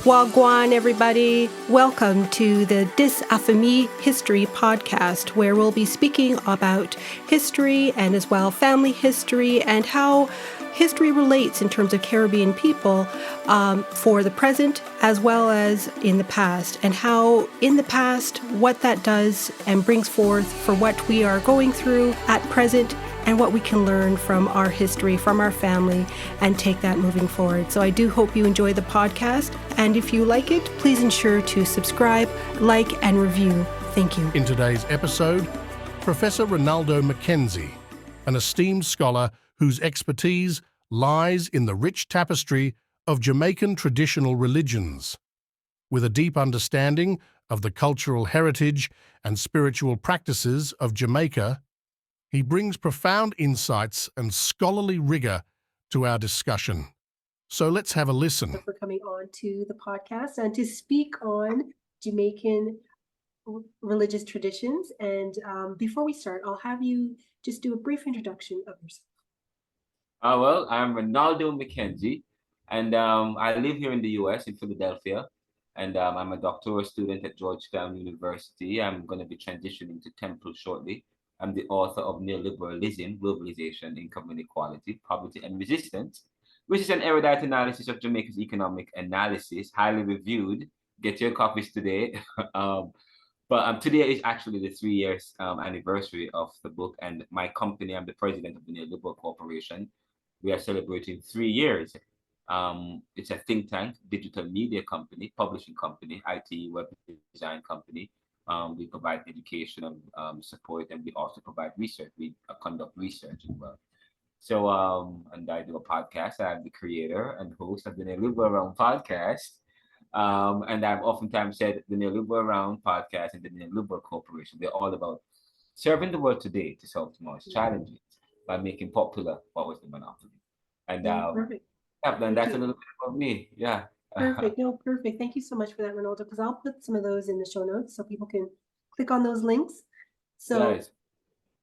Wagwan, everybody. Welcome to the Dis Affamie History podcast, where we'll be speaking about history and as well family history and how history relates in terms of Caribbean people for the present as well as in the past, and how in the past what that does and brings forth for what we are going through at present and what we can learn from our history, from our family, and take that moving forward. So I do hope you enjoy the podcast. And if you like it, please ensure to subscribe, like, and review. Thank you. In today's episode, Professor Renaldo McKenzie, an esteemed scholar whose expertise lies in the rich tapestry of Jamaican traditional religions. With a deep understanding of the cultural heritage and spiritual practices of Jamaica, he brings profound insights and scholarly rigor to our discussion. So let's have a listen. For coming on to the podcast and to speak on Jamaican religious traditions. And before we start, I'll have you just do a brief introduction of yourself. Well, I'm Renaldo McKenzie, and I live here in the US, in Philadelphia, and I'm a doctoral student at Georgetown University. I'm going to be transitioning to Temple shortly. I'm the author of Neoliberalism, Globalization, Income Inequality, Poverty and Resistance, which is an erudite analysis of Jamaica's economic analysis, highly reviewed. Get your copies today. But today is actually the 3 years anniversary of the book, and my company, I'm the president of the Neoliberal Corporation. We are celebrating 3 years. It's a think tank, digital media company, publishing company, IT, web design company. We provide education and support, and we also provide research. We conduct research as well. So, and I do a podcast. I'm the creator and host of the Neoliberal Around podcast. And I've oftentimes said the Neoliberal Around podcast and the Neoliberal Corporation, they're all about serving the world today to solve tomorrow's challenges by making popular what was the monopoly. And Perfect. and that's a little bit about me. Yeah. Perfect. No, perfect. Thank you so much for that, Ronaldo, because I'll put some of those in the show notes so people can click on those links. So Nice.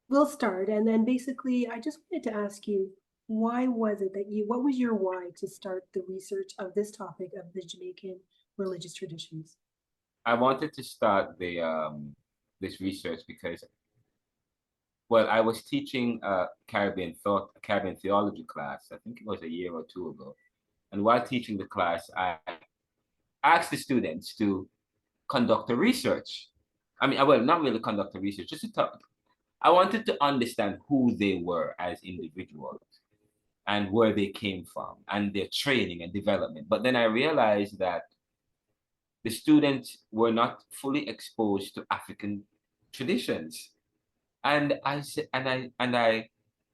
we'll start. And then basically, I just wanted to ask you, why was it that what was your why to start the research of this topic of the Jamaican religious traditions? I wanted to start the this research because, well, I was teaching a Caribbean theology class. I think it was a year or two ago. And while teaching the class, I asked the students to conduct a research. I mean, well, not really conduct a research, just to talk. I wanted to understand who they were as individuals and where they came from and their training and development. But then I realized that the students were not fully exposed to African traditions. And I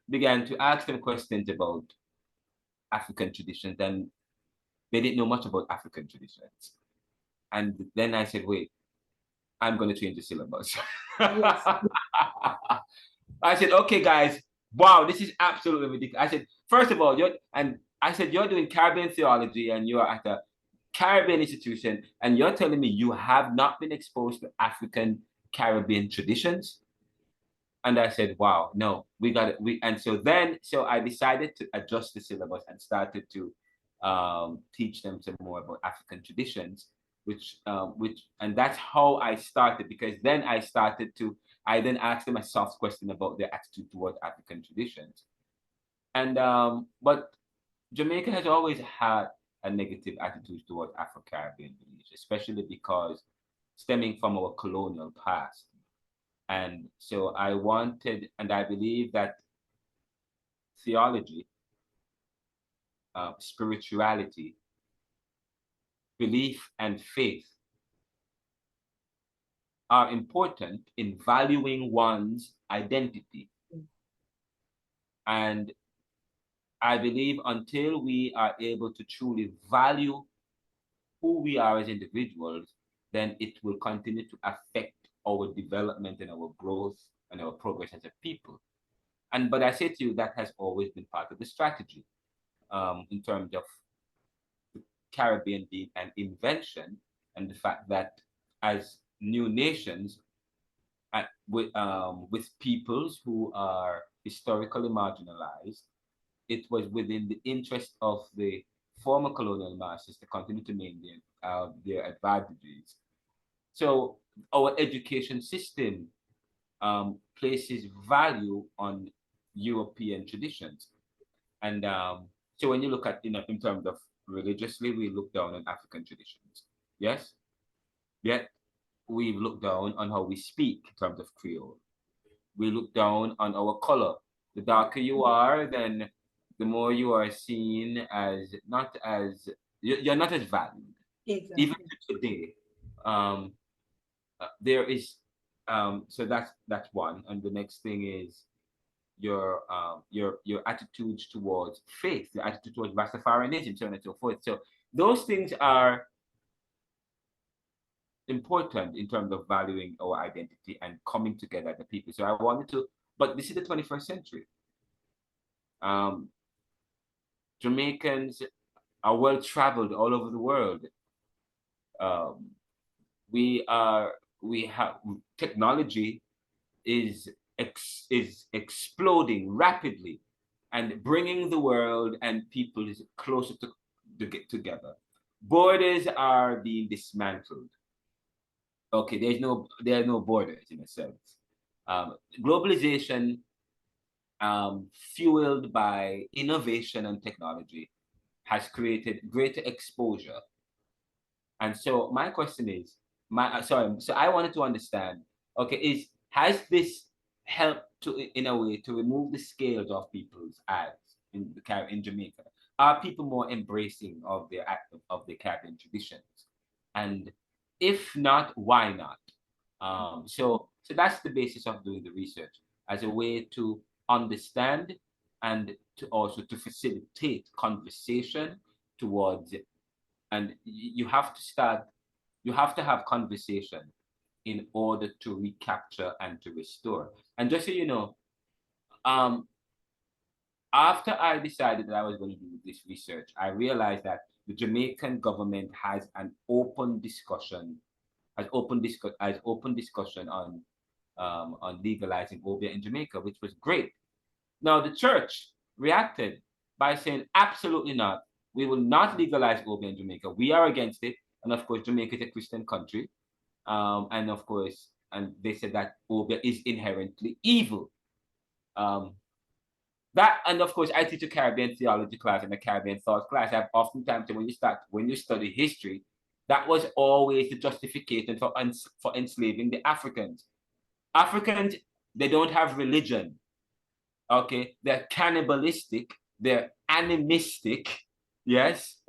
began to ask them questions about African traditions, and they didn't know much about African traditions. And then I said, wait, I'm going to change the syllabus. Yes. I said, okay, guys, wow, this is absolutely ridiculous. I said, first of all, you're doing Caribbean theology and you're at a Caribbean institution, and you're telling me you have not been exposed to African Caribbean traditions? And I said, wow, no, we got it. So I decided to adjust the syllabus and started to teach them some more about African traditions, and that's how I started, because then I then asked them a soft question about their attitude toward African traditions. And but Jamaica has always had a negative attitude toward Afro-Caribbean beliefs, especially because stemming from our colonial past. And so I believe that theology, spirituality, belief, and faith are important in valuing one's identity. And I believe until we are able to truly value who we are as individuals, then it will continue to affect our development and our growth and our progress as a people. But I say to you, that has always been part of the strategy in terms of the Caribbean being an invention, and the fact that as new nations with peoples who are historically marginalized, it was within the interest of the former colonial masters to continue to maintain their advantages. So our education system places value on European traditions. And so when you look at, in terms of religiously, we look down on African traditions. Yes? Yet we look down on how we speak in terms of Creole. We look down on our color. The darker you are, then the more you are seen as not as, you're not as valued. Exactly. Even today, there is, so that's one. And the next thing is your attitudes towards faith, your attitude towards Rastafarianism, so on and so forth. So those things are important in terms of valuing our identity and coming together as a people. So I wanted to, but this is the 21st century. Jamaicans are well traveled all over the world. We have technology is exploding rapidly and bringing the world and people closer to get together. Borders are being dismantled. Okay, there are no borders in a sense. Globalization, fueled by innovation and technology, has created greater exposure. And so my question is, so I wanted to understand, okay, has this helped to, in a way, to remove the scales off people's eyes in Jamaica? Are people more embracing of the Caribbean traditions? And if not, why not? So that's the basis of doing the research, as a way to understand and to also to facilitate conversation towards, and you have to have conversation in order to recapture and to restore. And just so you know, after I decided that I was going to do this research, I realized that the Jamaican government has an open discussion, on legalizing obeah in Jamaica, which was great. Now the church reacted by saying, absolutely not. We will not legalize obeah in Jamaica. We are against it. And of course, Jamaica is a Christian country. And of course, and they said that obeah is inherently evil. That, and of course, I teach a Caribbean theology class and a Caribbean thought class. I've oftentimes, when you study history, that was always the justification for enslaving the Africans. Africans, they don't have religion. Okay, they're cannibalistic, they're animistic, yes,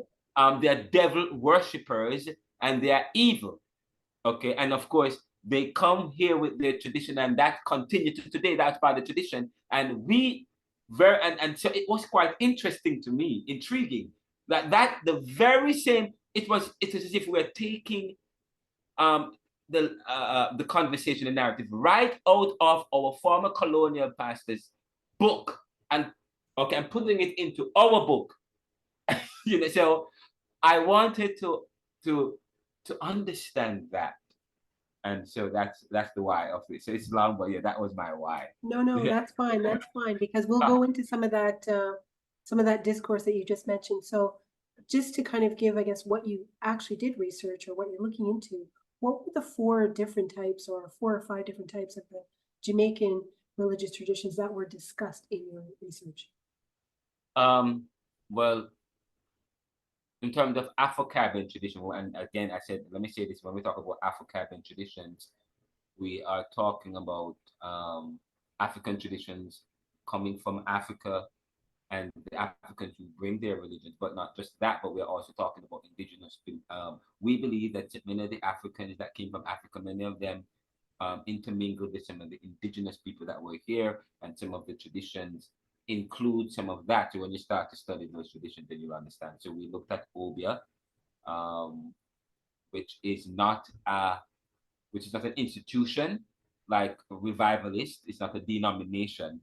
they're devil worshippers, and they're evil. Okay, and of course, they come here with their tradition, and that continues to today. That's part of the tradition, and so it was quite interesting to me, intriguing, that the very same. It was as if we're taking the conversation and narrative right out of our former colonial pastors' book and putting it into our book. So I wanted to understand that. And so that's the why of it. So it's long, but yeah, that was my why. No, that's fine. That's fine, because we'll go into some of that discourse that you just mentioned. So just to kind of give, I guess, what you actually did research or what you're looking into, what were the four or five different types of the Jamaican religious traditions that were discussed in your research? Well, in terms of Afro-Caribbean tradition, and again, let me say this, when we talk about Afro-Caribbean traditions, we are talking about African traditions coming from Africa and the Africans who bring their religions, but not just that, but we're also talking about indigenous. We believe that many of the Africans that came from Africa, many of them intermingled with some of the indigenous people that were here, and some of the traditions include some of that. So when you start to study those traditions, then you'll understand. So we looked at obeah, which is not an institution like Revivalist. It's not a denomination,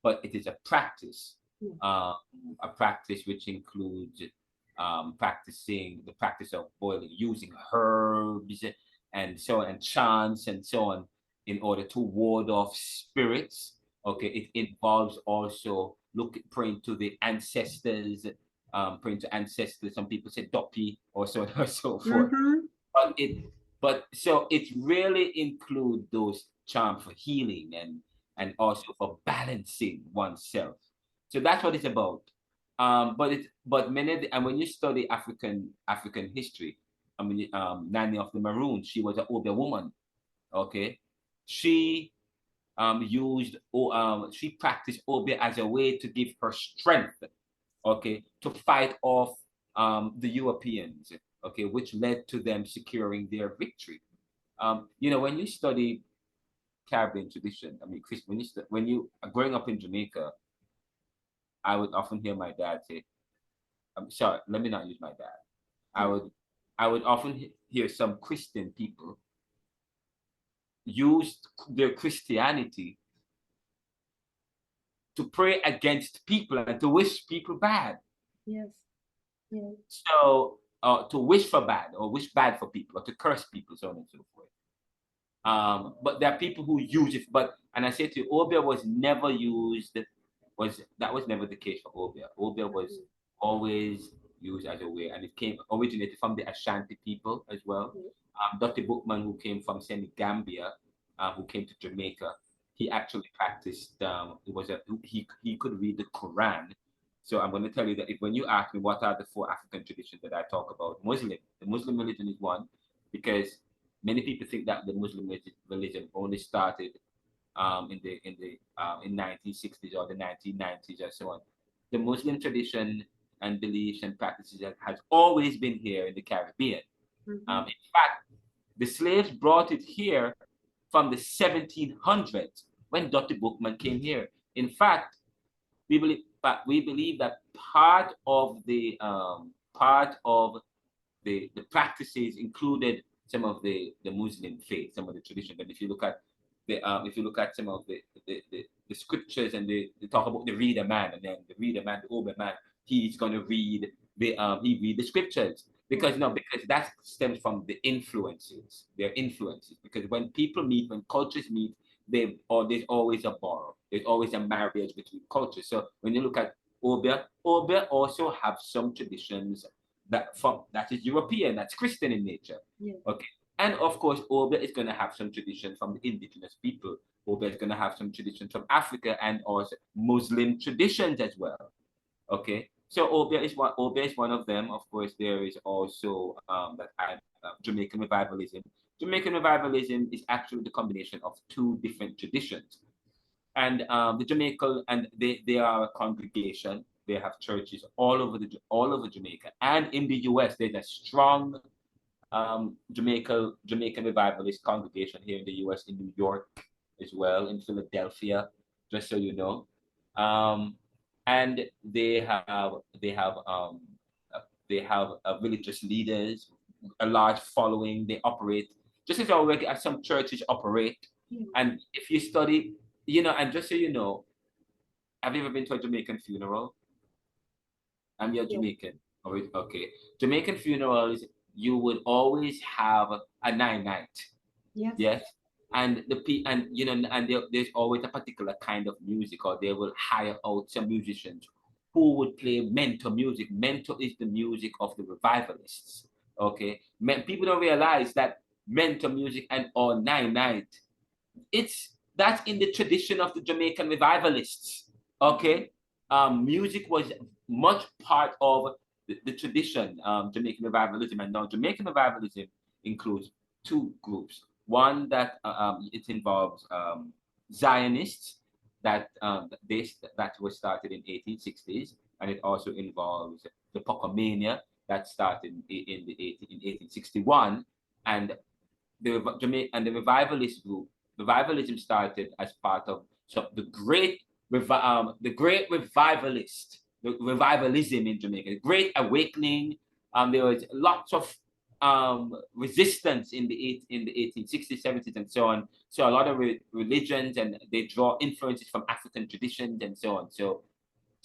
but it is a practice. A practice which includes practicing the practice of boiling, using herbs and so on, and chants and so on, in order to ward off spirits. Okay, it involves also praying to the ancestors praying to ancestors. Some people say Doppy or so on and so forth. Mm-hmm. So it really includes those charms for healing and also for balancing oneself. So that's what it's about. But many of and when you study African history, I mean, Nanny of the Maroon, she was an older woman. Okay, she she practiced Obia as a way to give her strength, okay, to fight off the Europeans, okay, which led to them securing their victory. When you study Caribbean tradition, I mean, Chris, when you growing up in Jamaica, I would often hear my dad say, "I'm sorry, let me not use my dad." I would often hear some Christian people use their Christianity to pray against people and to wish people bad. Yes. Yes. So to wish for bad or wish bad for people or to curse people, so on and so forth. But there are people who use it. And I say to you, Obia was never used. That was never the case for Obia. Obia was always used as a way, and it originated from the Ashanti people as well. Dr. Bookman, who came from Senegambia, who came to Jamaica, he actually practiced. He could read the Quran. So I'm going to tell you that when you ask me what are the 4 African traditions that I talk about, the Muslim religion is one, because many people think that the Muslim religion only started in 1960s or the 1990s or so on. The Muslim tradition and beliefs and practices has always been here in the Caribbean. In fact, the slaves brought it here from the 1700s when Dr. Bookman came here. In fact, we believe that part of the practices included some of the Muslim faith, some of the tradition. But if you look at some of the scriptures and they talk about the reader man, and then the reader man, the older man, he's going to read the scriptures because that stems from their influences. Because when people meet, when cultures meet, there's always a borrow. There's always a marriage between cultures. So when you look at Obia also have some traditions that is European, that's Christian in nature. Yeah. Okay. And of course, Obia is going to have some tradition from the indigenous people. Obia is going to have some traditions from Africa and also Muslim traditions as well. Okay. So Obia is one of them. Of course, there is also Jamaican revivalism. Jamaican revivalism is actually the combination of 2 different traditions. And the Jamaican, and they are a congregation. They have churches all over Jamaica, and in the U.S. there's a strong Jamaican revivalist congregation here in the U.S. in New York as well, in Philadelphia, just so you know. And they have religious leaders, a large following. They operate just as some churches operate. And if you study, and just so you know, have you ever been to a Jamaican funeral? You're Jamaican. Okay. Jamaican funerals, you would always have a 9-night. Yes. And there's always a particular kind of music, or they will hire out some musicians who would play mento music. Mento is the music of the revivalists. Okay. People don't realize that mento music or 9-night, that's in the tradition of the Jamaican revivalists. Okay. Music was much part of the tradition, Jamaican revivalism. And now Jamaican revivalism includes 2 groups. One that it involves Zionists that was started in 1860s, and it also involves the Pocomania that started in 1861, and the revivalist group. Revivalism started as part of the great revivalist, the revivalism in Jamaica, the Great Awakening. There was lots of resistance in the 1860s, 70s, and so on. So a lot of religions, and they draw influences from African traditions and so on. So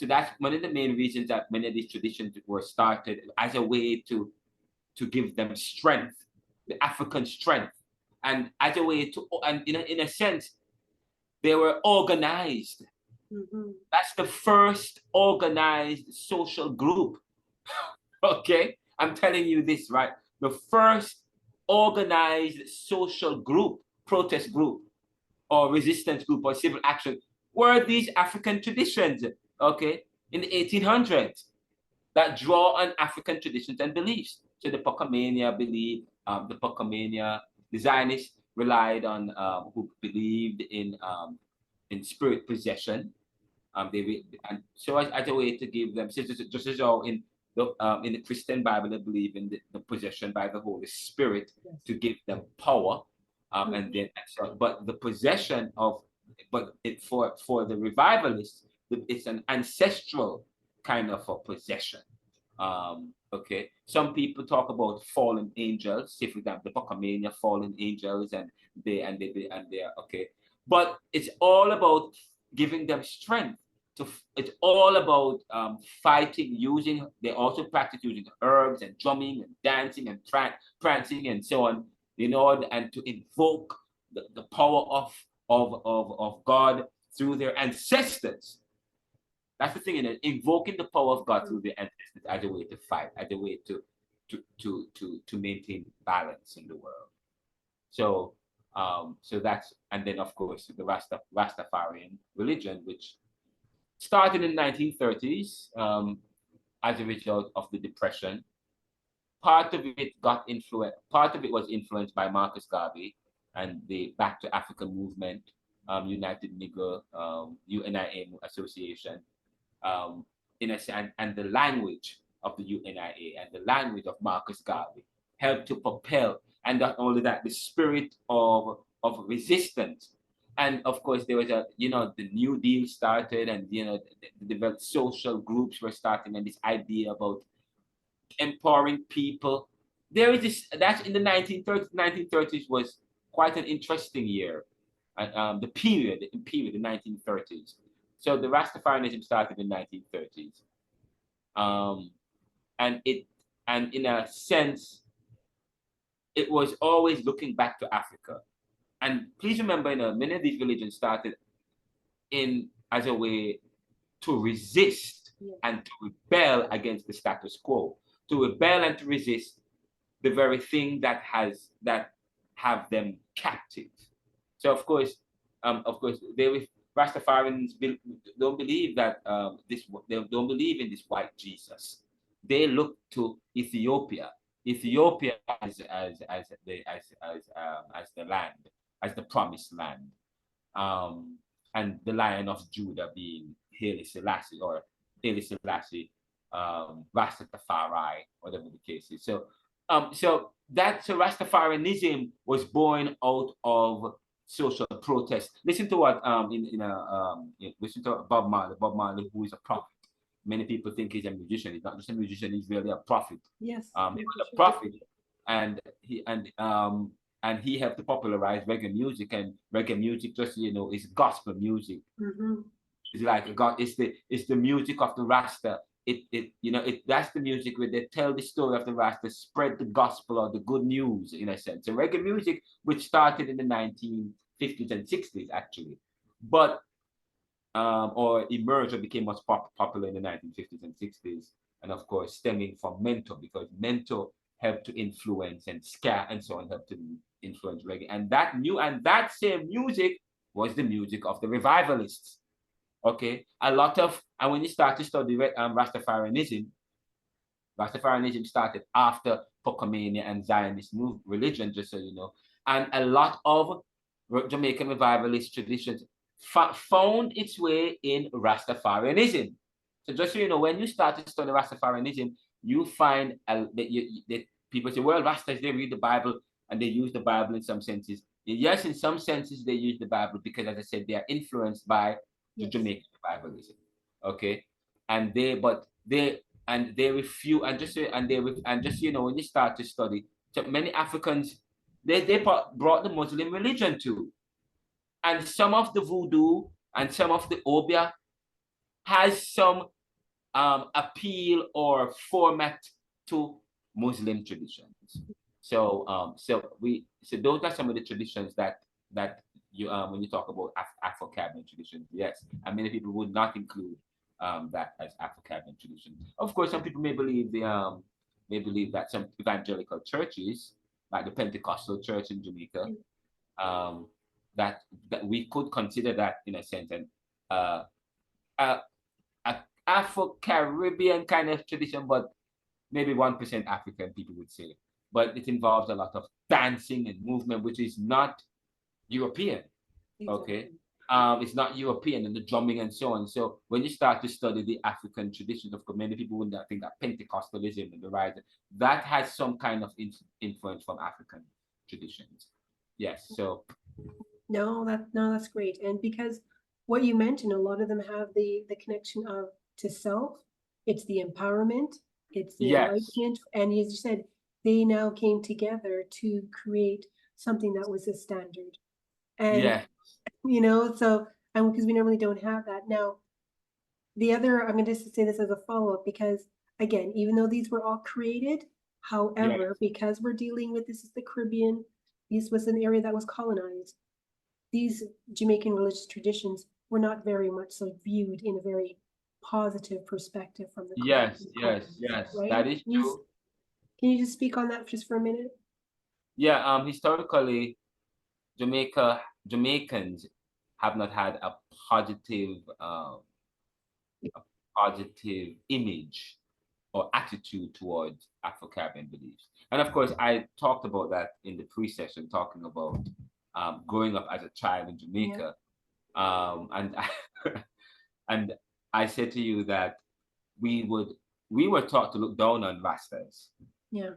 that's one of the main reasons that many of these traditions were started as a way to give them strength, the African strength, and as a way to, and in a sense, they were organized. That's the first organized social group Okay, I'm telling you this, right? The first organized social group, protest group, or resistance group, or civil action were these African traditions, okay, in the 1800s that draw on African traditions and beliefs. So the Pocomania belief, the Zionists relied on who believed in spirit possession. And so as a way to give them, just as how in the Christian Bible they believe in the possession by the Holy Spirit to give them power, and then but the possession of for the revivalists, it's an ancestral kind of a possession. Okay, some people talk about fallen angels, say for example the Pocomania fallen angels, and they are okay, but it's all about giving them strength. It's all about fighting, using, they also practice using herbs and drumming and dancing and prancing and so on, in order and to invoke the power of God through their ancestors. That's the thing, invoking the power of God through their ancestors as a way to fight, as a way to maintain balance in the world. So that's, and then of course the Rastafarian religion, which started in the 1930s as a result of the Depression. Part of it was influenced by Marcus Garvey and the Back to Africa movement, United Negro, UNIA Association, and the language of the UNIA and the language of Marcus Garvey helped to propel, and not only that, the spirit of resistance. And of course, there was the New Deal started, and the developed social groups were starting, and this idea about empowering people. There is this, that's in the 1930s. 1930s was quite an interesting year, the period, the 1930s. So the Rastafarianism started in the 1930s, and in a sense, it was always looking back to Africa. And please remember, many of these religions started as a way to resist and to rebel against the status quo, to rebel and to resist the very thing that have them captive. So of course, Rastafarians don't believe that they don't believe in this white Jesus. They look to Ethiopia as the land, as the promised land, and the Lion of Judah being Haile Selassie, or Haile Selassie, Rastafari, whatever the case is. So Rastafarianism was born out of social protest. Listen to what listen to Bob Marley. Bob Marley, who is a prophet. Many people think he's a musician. He's not just a musician. He's really a prophet. Yes. He was a prophet, and he helped to popularize reggae music. And reggae music, just is gospel music. Mm-hmm. It's like God. It's the music of the Rasta. That's the music where they tell the story of the Rasta, spread the gospel or the good news, in a sense. So reggae music, which started in the 1950s and 60s actually, but or emerged or became much popular in the 1950s and 60s, and of course stemming from Mento, because Mento helped to influence, and ska and so on helped to influence reggae, and that same music was the music of the revivalists. Okay, and when you start to study Rastafarianism started after Pocomania and Zionist religion, just so you know, and a lot of Jamaican revivalist traditions found its way in Rastafarianism. So just so you know, when you start to study Rastafarianism, you find that people say, well, Rastas, they read the Bible and they use the Bible in some senses. Yes, in some senses they use the Bible because, as I said, they are influenced by the Jamaican revivalism. Okay, and they refuse, and just when you start to study, so many Africans they brought the Muslim religion too, and some of the voodoo and some of the obia has some appeal or format to Muslim traditions. So those are some of the traditions that you when you talk about Afro-Caribbean traditions, yes, and many people would not include that as Afro-Caribbean tradition. Of course, some people may believe that some evangelical churches, like the Pentecostal Church in Jamaica, um, that we could consider that in a sense and a, a Afro-Caribbean kind of tradition, but maybe 1% African, people would say. But it involves a lot of dancing and movement, which is not European. Okay. It's not European, and the drumming and so on. So when you start to study the African traditions, of course, many people would not think that Pentecostalism and the rise, that has some kind of influence from African traditions. Yes. So No, that's great. And because what you mentioned, a lot of them have the connection of to self, it's the empowerment, it's the yes, enlightenment, and as you said, they now came together to create something that was a standard. And yes, so and because we normally don't have that. Now, the other, I'm going to just say this as a follow-up because again, even though these were all created, yes, however, because we're dealing with this is the Caribbean, this was an area that was colonized. These Jamaican religious traditions were not very much so viewed in a very positive perspective from the yes, Caribbean yes, colonies, yes. right? That is true. Can you just speak on that just for a minute? Yeah. Historically, Jamaicans have not had a positive image or attitude towards Afro-Caribbean beliefs. And of course, I talked about that in the pre-session, talking about growing up as a child in Jamaica. And and I said to you that we were taught to look down on Rastas. Yeah.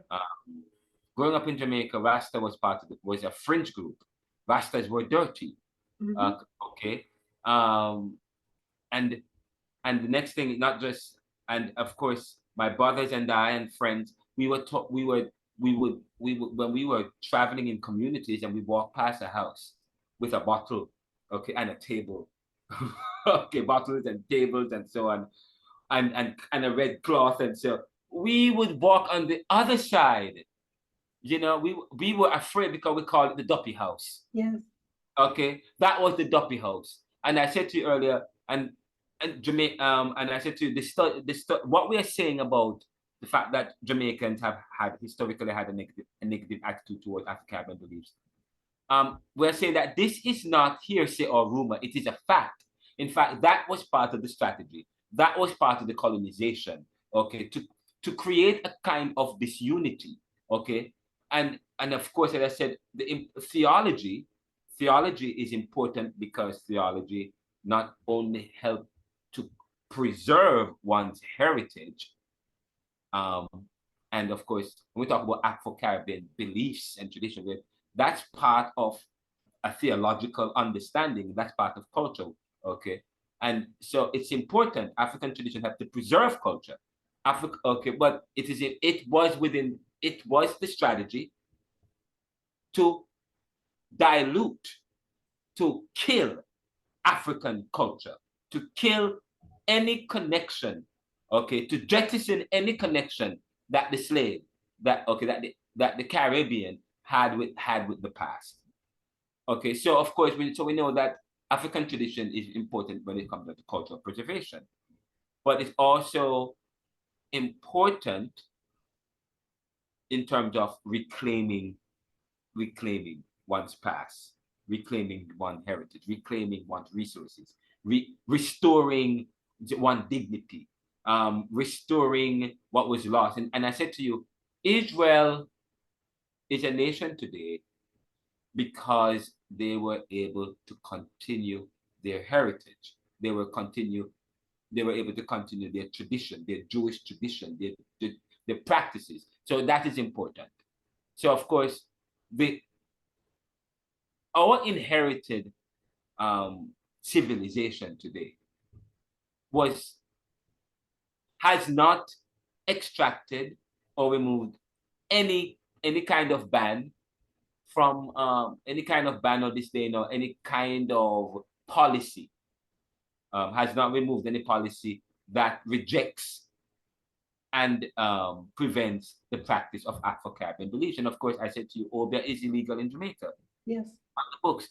Growing up in Jamaica, Rasta was a fringe group. Rastas were dirty. Okay. Um, and the next thing, not just, and of course, my brothers and I and friends, we would when we were traveling in communities and we walked past a house with a bottle, okay, and a table, okay, bottles and tables and so on, and a red cloth, and so we would walk on the other side. We were afraid because we called it the Duppy House. Yes. Okay, that was the Duppy House, and I said to you earlier, and I said to you, what we are saying about the fact that Jamaicans have historically had a negative attitude towards African beliefs. We're saying that this is not hearsay or rumor; it is a fact. In fact, that was part of the strategy. That was part of the colonization. Okay, to create a kind of disunity. Okay, and of course, as I said, the theology is important because theology not only help to preserve one's heritage, and of course, when we talk about Afro-Caribbean beliefs and traditions, that's part of a theological understanding. That's part of culture, okay? And so it's important. African traditions have to preserve culture. Okay, but it was the strategy to dilute, to kill African culture, to kill any connection, okay, to jettison any connection that the slave, that the Caribbean had with the past. Okay, so of course we know that African tradition is important when it comes to cultural preservation, but it's also important in terms of reclaiming one's past, reclaiming one's heritage, reclaiming one's resources, restoring one's dignity, restoring what was lost. And I said to you, Israel is a nation today because they were able to continue their heritage. They were able to continue their tradition, their Jewish tradition, their practices. So that is important. So of course, our inherited civilization today has not extracted or removed any kind of ban from any kind of ban or disdain or any kind of policy, has not removed any policy that rejects and prevents the practice of Afro-Caribbean beliefs. And of course, I said to you, Obia is illegal in Jamaica. Yes. On the books.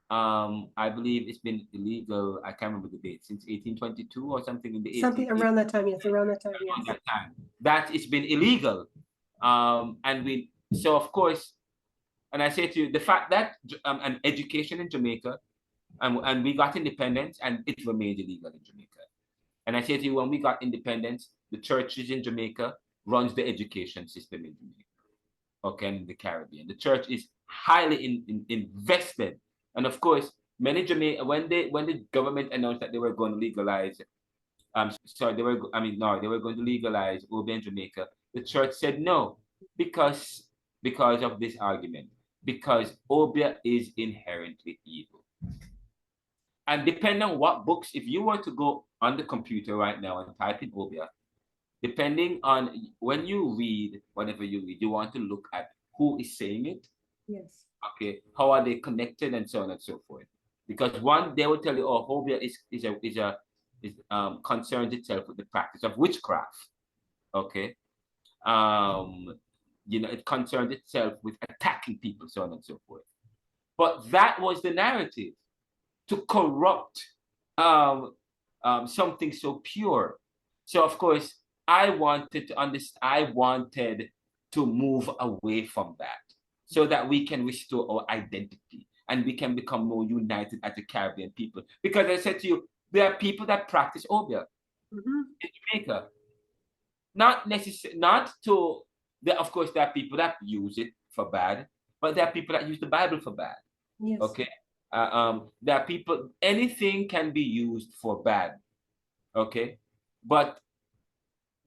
I believe it's been illegal. I can't remember the date, since 1822 or something in the Something around that time, yes, around that time, yes. that time. That it's been illegal. So of course, and I say to you, the fact that an education in Jamaica, and we got independence, and it remained illegal in Jamaica. And I say to you, when we got independence, the churches in Jamaica runs the education system in Jamaica, okay, in the Caribbean. The church is highly invested, and of course, many Jamaica when the government announced that they were going to legalize, sorry, they were going to legalize obeah in Jamaica. The church said no, because of this argument, because obeah is inherently evil. And depending on what books, if you were to go on the computer right now and type in obeah, depending on when you read, whatever you read, you want to look at who is saying it. Yes. Okay, how are they connected, and so on and so forth. Because one, they will tell you, oh, obeah concerns itself with the practice of witchcraft. Okay, it concerns itself with attacking people, so on and so forth. But that was the narrative, to corrupt something so pure. So of course, I wanted to understand. I wanted to move away from that, so that we can restore our identity and we can become more united as a Caribbean people. Because I said to you, there are people that practice obeah in Jamaica. Not necessarily, not to. Of course, there are people that use it for bad, but there are people that use the Bible for bad. Yes. Okay. There are people. Anything can be used for bad. Okay, but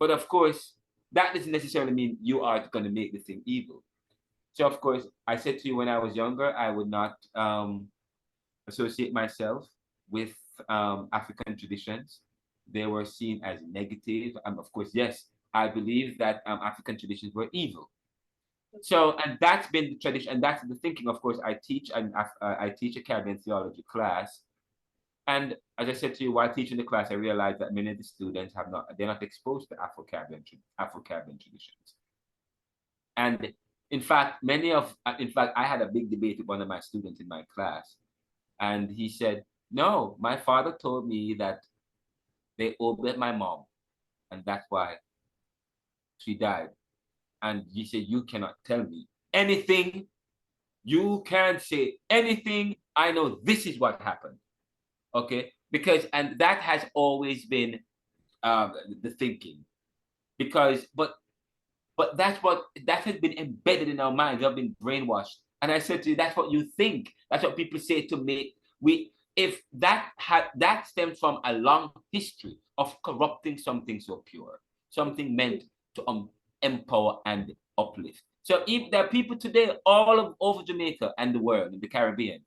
of course, that doesn't necessarily mean you are going to make the thing evil. So of course, I said to you, when I was younger, I would not associate myself with African traditions. They were seen as negative. Of course, yes, I believe that African traditions were evil. So, and that's been the tradition, and that's the thinking. Of course, I teach a Caribbean theology class, and as I said to you, while teaching the class, I realized that many of the students they're not exposed to Afro-Caribbean traditions. And in fact, I had a big debate with one of my students in my class, and he said, "No, my father told me that they obeyed my mom, and that's why she died." And he said, "You cannot tell me anything. You can't say anything. I know this is what happened." Okay, and that has always been the thinking, but that has been embedded in our minds. We've been brainwashed. And I said to you, that's what you think. That's what people say to me. If that stems from a long history of corrupting something so pure, something meant to empower and uplift. So if there are people today all over Jamaica and the world, in the Caribbean,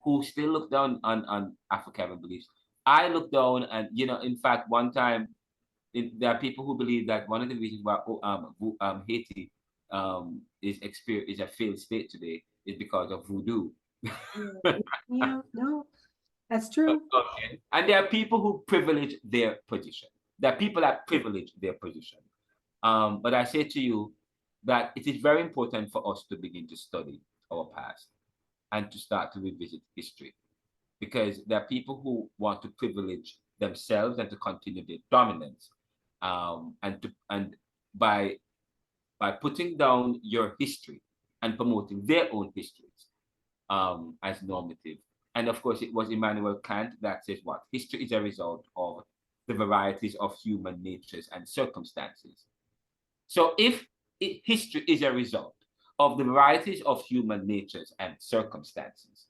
who still look down on Afro-Caribbean beliefs, I look down, and in fact, one time, there are people who believe that one of the reasons why Haiti is a failed state today is because of voodoo. Yeah, no, that's true. Okay. And there are people who privilege their position. There are people that privilege their position. But I say to you that it is very important for us to begin to study our past and to start to revisit history, because there are people who want to privilege themselves and to continue their dominance, and by putting down your history and promoting their own histories as normative. And of course, it was Immanuel Kant that says what? History is a result of the varieties of human natures and circumstances. So if history is a result of the varieties of human natures and circumstances,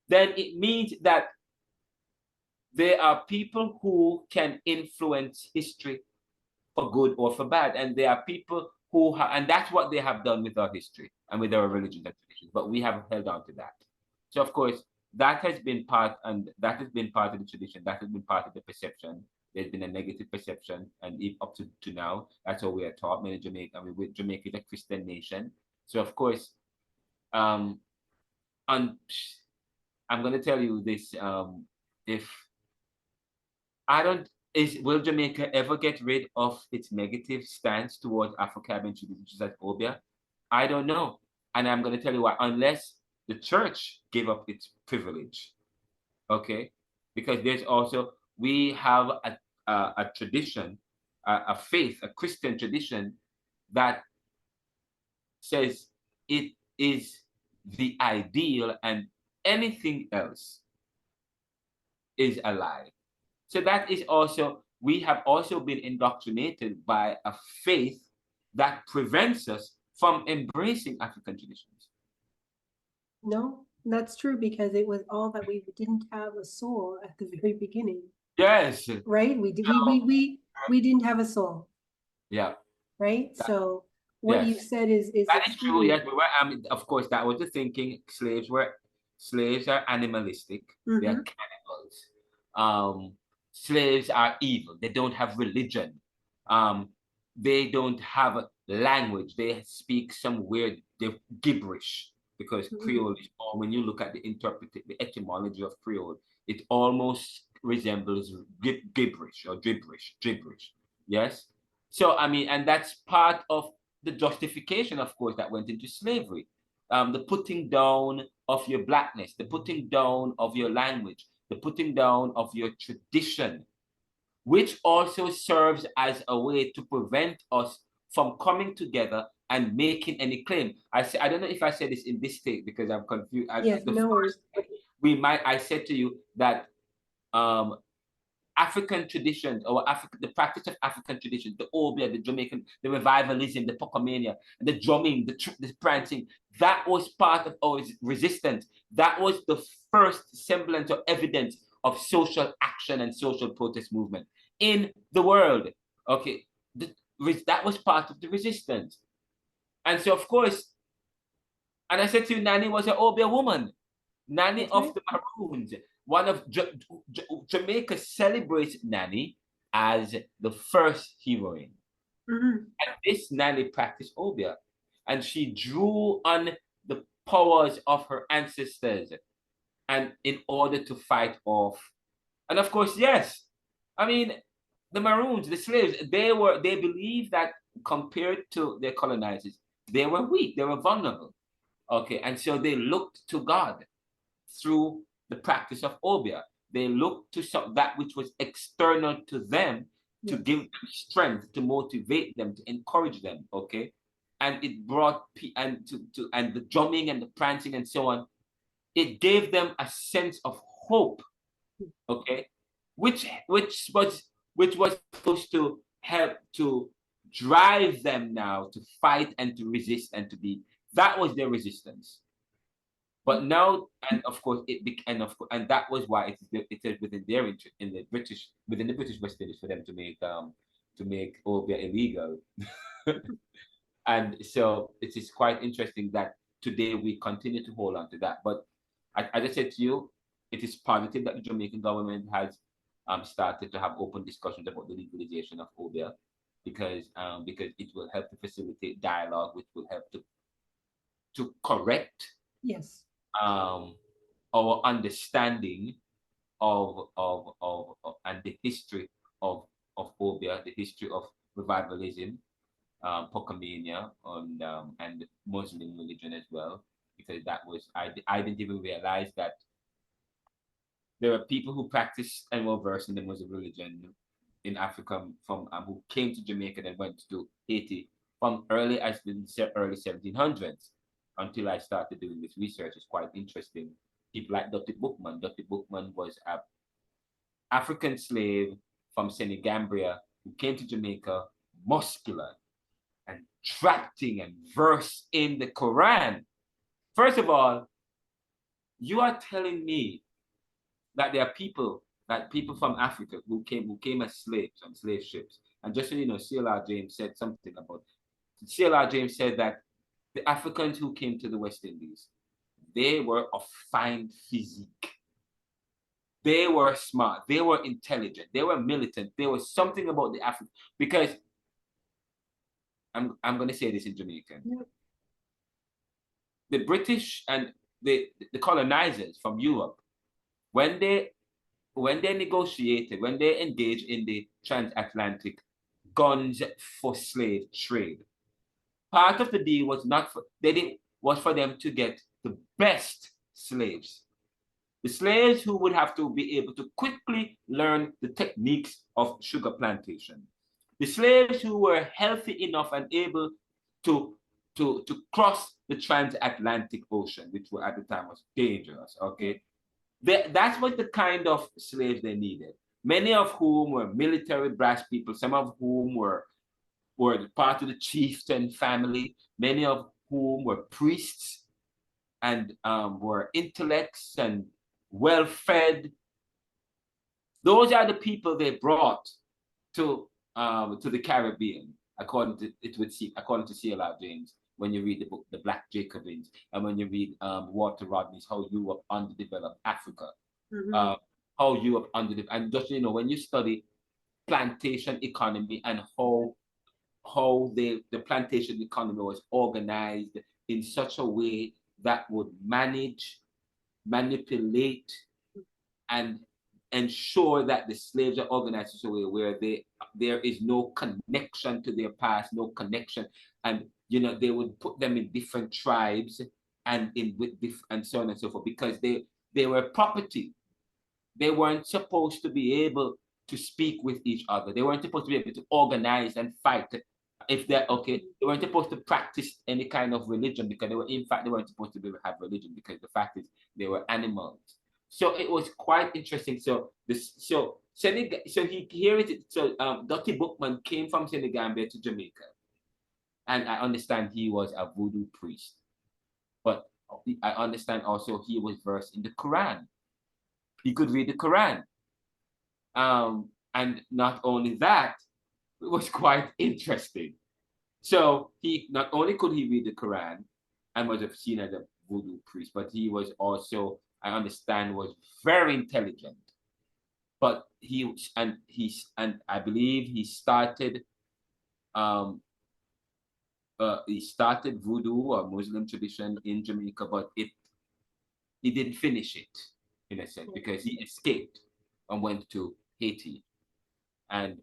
then it means that there are people who can influence history for good or for bad, and there are people and that's what they have done with our history and with our religions and traditions. But we have held on to that. So of course, that has been part of the tradition. That has been part of the perception. There's been a negative perception, and up to now, that's how we are taught. Jamaica is a Christian nation, so of course, I'm going to tell you this: if I don't, will Jamaica ever get rid of its negative stance towards Afro-Caribbean traditions like obeah? I don't know, and I'm going to tell you why. Unless the church gave up its privilege, okay? Because there's also, we have a tradition, a faith, a Christian tradition that says it is the ideal and anything else is a lie. So that is also, we have also been indoctrinated by a faith that prevents us from embracing African traditions. No, that's true, because it was all that we didn't have a soul at the very beginning. Yes. Right? We didn't have a soul. Yeah. Right? So what you said is that is true. extremely. Yes, we were, of course, that was the thinking. Slaves are animalistic. They are cannibals. Slaves are evil. They don't have religion. They don't have language. They speak some weird gibberish, because Creole is, or when you look at the etymology of Creole, it almost resembles gibberish or gibberish. Yes. So I mean, and that's part of the justification, of course, that went into slavery. The putting down of your blackness, the putting down of your language, the putting down of your tradition, which also serves as a way to prevent us from coming together and making any claim. I don't know if I said this in this state because I'm confused. Yes, no worries. I said to you that African traditions, or the practice of African traditions, the Obia, the Jamaican, the revivalism, the Pocomania, the drumming, the prancing, that was part of our resistance. That was the first semblance or evidence of social action and social protest movement in the world. Okay, that was part of the resistance. And so, of course, and I said to you, Nani was an Obia woman. Nani of the Maroons. One of Jamaica celebrates Nani as the first heroine. And this Nani practiced Obia. And she drew on the powers of her ancestors, and in order to fight off. And of course, yes, I mean, the Maroons, the slaves, they believed that compared to their colonizers, they were weak, they were vulnerable. Okay, and so they looked to God through the practice of Obia. They looked to that which was external to them to give them strength, to motivate them, to encourage them. Okay, and it brought and the drumming and the prancing and so on. It gave them a sense of hope. Okay, which was supposed to help to drive them now to fight and to resist and to be. That was their resistance. But now, and of course, and that was why it is within their interest, within the British West Indies, for them to make Obia illegal. And so it is quite interesting that today we continue to hold on to that. But as I said to you, it is positive that the Jamaican government has started to have open discussions about the legalization of Obia, because it will help to facilitate dialogue, which will help to correct our understanding of and the history of Obia, the history of revivalism, Pocomania, and Muslim religion as well, because that was I didn't even realize that there are people who practiced and were versed in the Muslim religion in Africa from who came to Jamaica and went to Haiti from early 1700s. Until I started doing this research, it's quite interesting. People like Dr. Bookman. Dr. Bookman was an African slave from Senegambia who came to Jamaica, muscular and tracting and versed in the Quran. First of all, you are telling me that there are people from Africa who came as slaves on slave ships. And just so you know, C.L.R. James said something about. C.L.R. James said that the Africans who came to the West Indies, they were of fine physique. They were smart. They were intelligent. They were militant. There was something about the African, because I'm going to say this in Jamaican. Yeah. The British and the colonizers from Europe, when they negotiated, when they engaged in the transatlantic guns for slave trade, part of the deal was was for them to get the best slaves. The slaves who would have to be able to quickly learn the techniques of sugar plantation. The slaves who were healthy enough and able to cross the transatlantic ocean, which were at the time was dangerous, okay? That's what the kind of slaves they needed. Many of whom were military brass people, some of whom were part of the chieftain family, many of whom were priests and were intellects and well-fed. Those are the people they brought to the Caribbean, according to C.L.R. James. When you read the book The Black Jacobins, and when you read Walter Rodney's How Europe Underdeveloped Africa, how Europe underdeveloped, and just when you study plantation economy and how the plantation economy was organized in such a way that would manage, manipulate, and ensure that the slaves are organized in such a way where there is no connection to their past, no connection, and they would put them in different tribes and and so on and so forth, because they were property. They weren't supposed to be able to speak with each other. They weren't supposed to be able to organize and fight. If they're okay, they weren't supposed to practice any kind of religion, because they weren't supposed to be able to have religion, because the fact is they were animals. So it was quite interesting. So Senegal. Dr. Bookman came from Senegambia to Jamaica, and I understand he was a voodoo priest, but I understand also he was versed in the Quran. He could read the Quran, and not only that, it was quite interesting. So he not only could he read the Quran and was seen as a voodoo priest, but he was also, I understand, was very intelligent. But I believe he started voodoo or Muslim tradition in Jamaica, but he didn't finish it in a sense, because he escaped and went to Haiti, and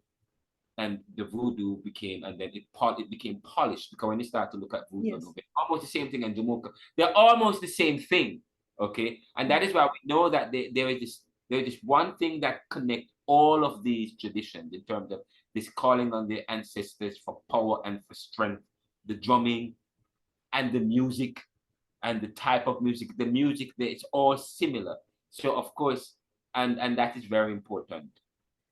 the voodoo became, and then it became polished, because when you start to look at voodoo, almost the same thing in Jamaica. They're almost the same thing, okay? And that is why we know that there is this one thing that connects all of these traditions in terms of this calling on their ancestors for power and for strength, the drumming and the music and the type of music, it's all similar. So of course, and that is very important.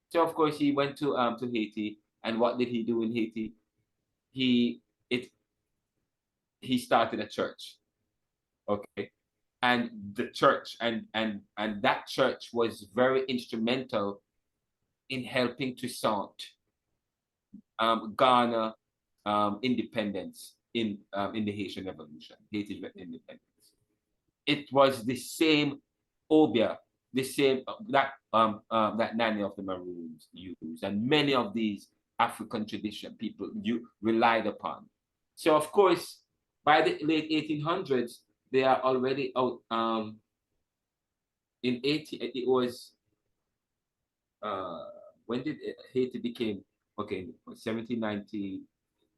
So of course he went to Haiti, and what did he do in Haiti? He started a church, okay, and the church and that church was very instrumental in helping to garner independence in the Haitian Revolution, Haiti's independence. It was the same obia, the same that Nanny of the Maroons used, and many of these African tradition people relied upon. So of course, by the late 1800s, they are already out. In 18, it was when did Haiti became 1790,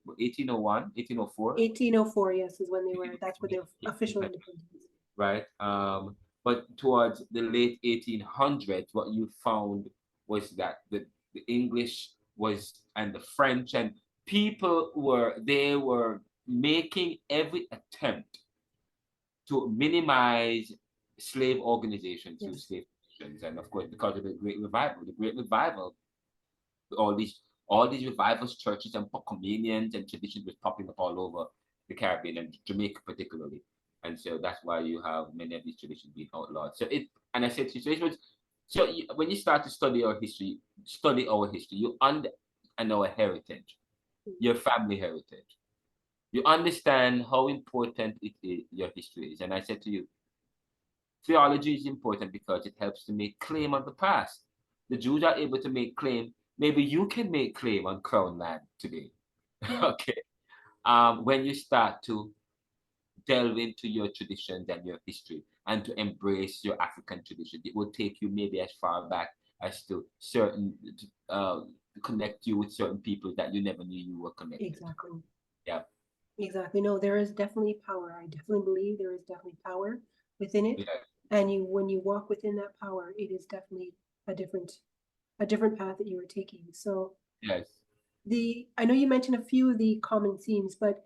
1801, 1804? 1804, yes, is when they were. That's what their official independence. Right. But towards the late 1800s, what you found was that the English and the French and people were making every attempt to minimize slave organizations through slave traditions. And of course, because of the Great Revival, all these revivals, churches and communions and traditions was popping up all over the Caribbean and Jamaica particularly. And so that's why you have many of these traditions being outlawed. And I said to you, when you start to study our history, and our heritage, your family heritage, you understand how important your history is. And I said to you, theology is important because it helps to make claim on the past. The Jews are able to make claim. Maybe you can make claim on crown land today. Okay. When you start to delve into your traditions and your history and to embrace your African tradition, it will take you maybe as far back as to connect you with certain people that you never knew you were connected. Exactly. Yeah. Exactly. No, there is definitely power. I definitely believe there is definitely power within it. Yeah. And when you walk within that power, it is definitely a different path that you are taking. So Yes. I know you mentioned a few of the common themes, but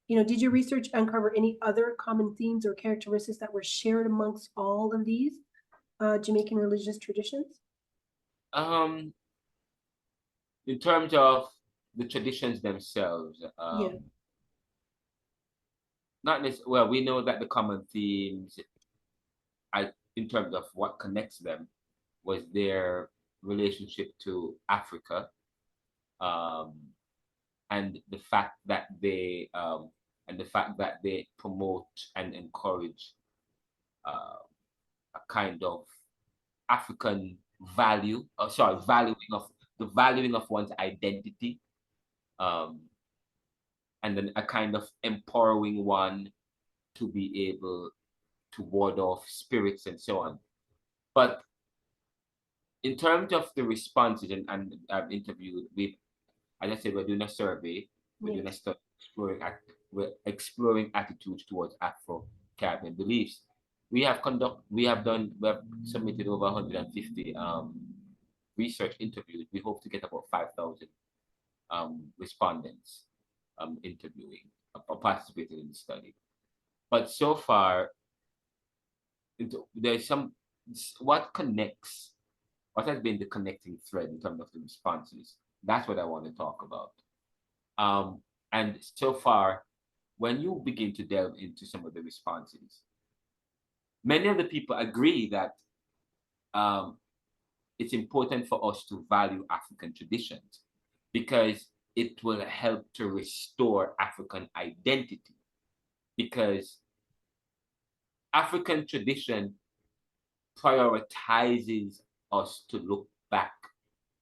did your research uncover any other common themes or characteristics that were shared amongst all of these Jamaican religious traditions? Um, in terms of the traditions themselves, Yeah. not necessarily, well, we know that the common themes, in terms of what connects them, was their relationship to Africa, um, and the fact that they promote and encourage a kind of African value, valuing of one's identity, um, and then a kind of empowering one to be able to ward off spirits and so on. But in terms of the responses, and I've interviewed with, as I said, we're doing a survey, we're doing a Yes. study we're exploring attitudes towards Afro-Caribbean beliefs. We have submitted over 150 research interviews. We hope to get about 5,000 respondents interviewing or participating in the study. But so far, there's some what connects what has been the connecting thread in terms of the responses. That's what I want to talk about. And so far, when you begin to delve into some of the responses, many of the people agree that um, it's important for us to value African traditions because it will help to restore African identity. Because African tradition prioritizes us to look back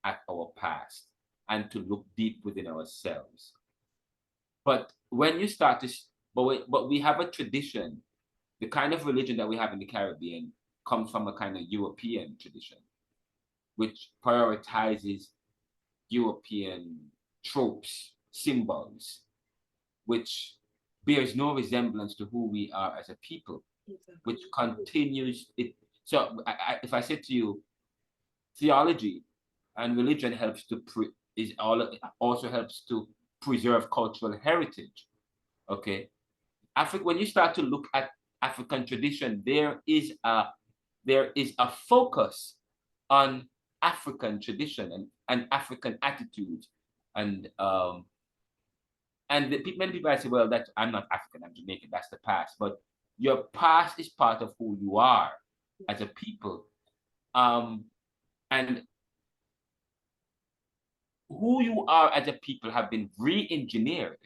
at our past and to look deep within ourselves. But when you start to, but we have a tradition. The kind of religion that we have in the Caribbean comes from a kind of European tradition, which prioritizes European tropes, symbols, which bears no resemblance to who we are as a people, Exactly. which continues it. So, if I said to you, theology and religion helps to also helps to preserve cultural heritage. Okay, when you start to look at African tradition, there is a focus on African tradition and African attitudes, and many people say, well, that I'm not African, I'm Jamaican, that's the past. But your past is part of who you are as a people, and who you are as a people have been re-engineered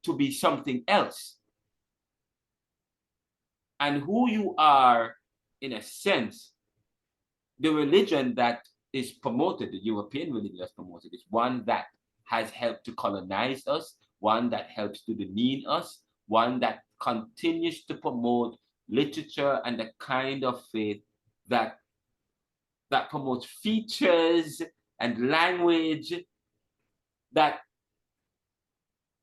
to be something else. And who you are, in a sense, the religion that is promoted, the European religion that's promoted, is one that has helped to colonize us, one that helps to demean us, one that continues to promote literature and the kind of faith that promotes features and language that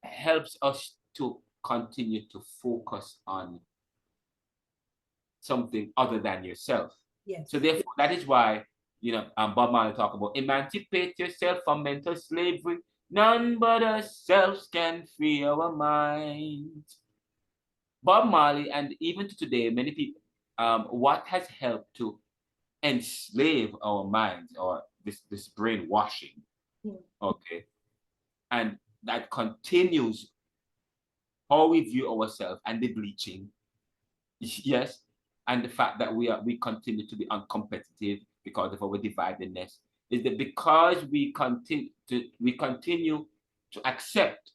helps us to continue to focus on something other than yourself. Yes. So therefore, that is why, Bob Marley talk about emancipate yourself from mental slavery. None but ourselves can free our minds. Bob Marley, and even to today, many people, what has helped to enslave our minds, or this brainwashing, okay, and that continues how we view ourselves and the bleaching, yes, and the fact that we continue to be uncompetitive because of our dividedness, is that because we continue to accept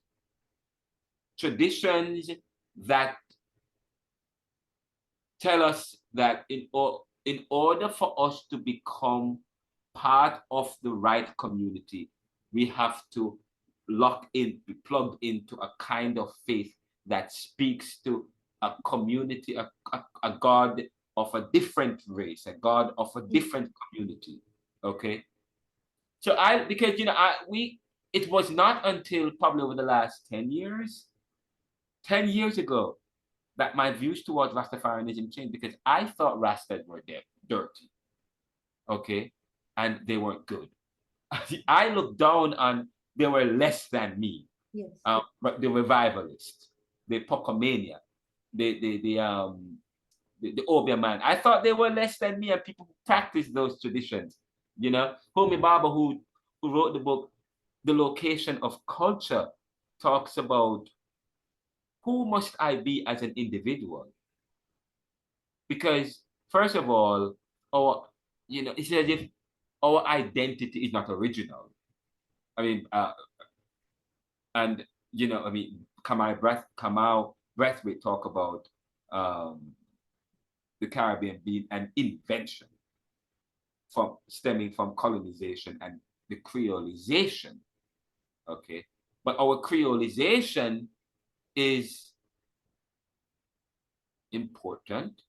traditions that tell us that in order for us to become part of the right community, we have to be plugged into a kind of faith that speaks to a community, a God of a different race, a God of a different community. Okay. So because it was not until probably over the last 10 years, 10 years ago, that my views towards Rastafarianism changed, because I thought Rastas were dirty, okay, and they weren't good. I looked down on, they were less than me. Yes. But the revivalists, the Pocomania, the Obia man. I thought they were less than me, and people who practice those traditions. You know, Homi Baba, who wrote the book The Location of Culture, talks about who must I be as an individual? Because first of all, our, it's as if our identity is not original. I mean, and Kamal Breathwaite talk about the Caribbean being an invention stemming from colonization and the creolization. Okay, but our creolization is important,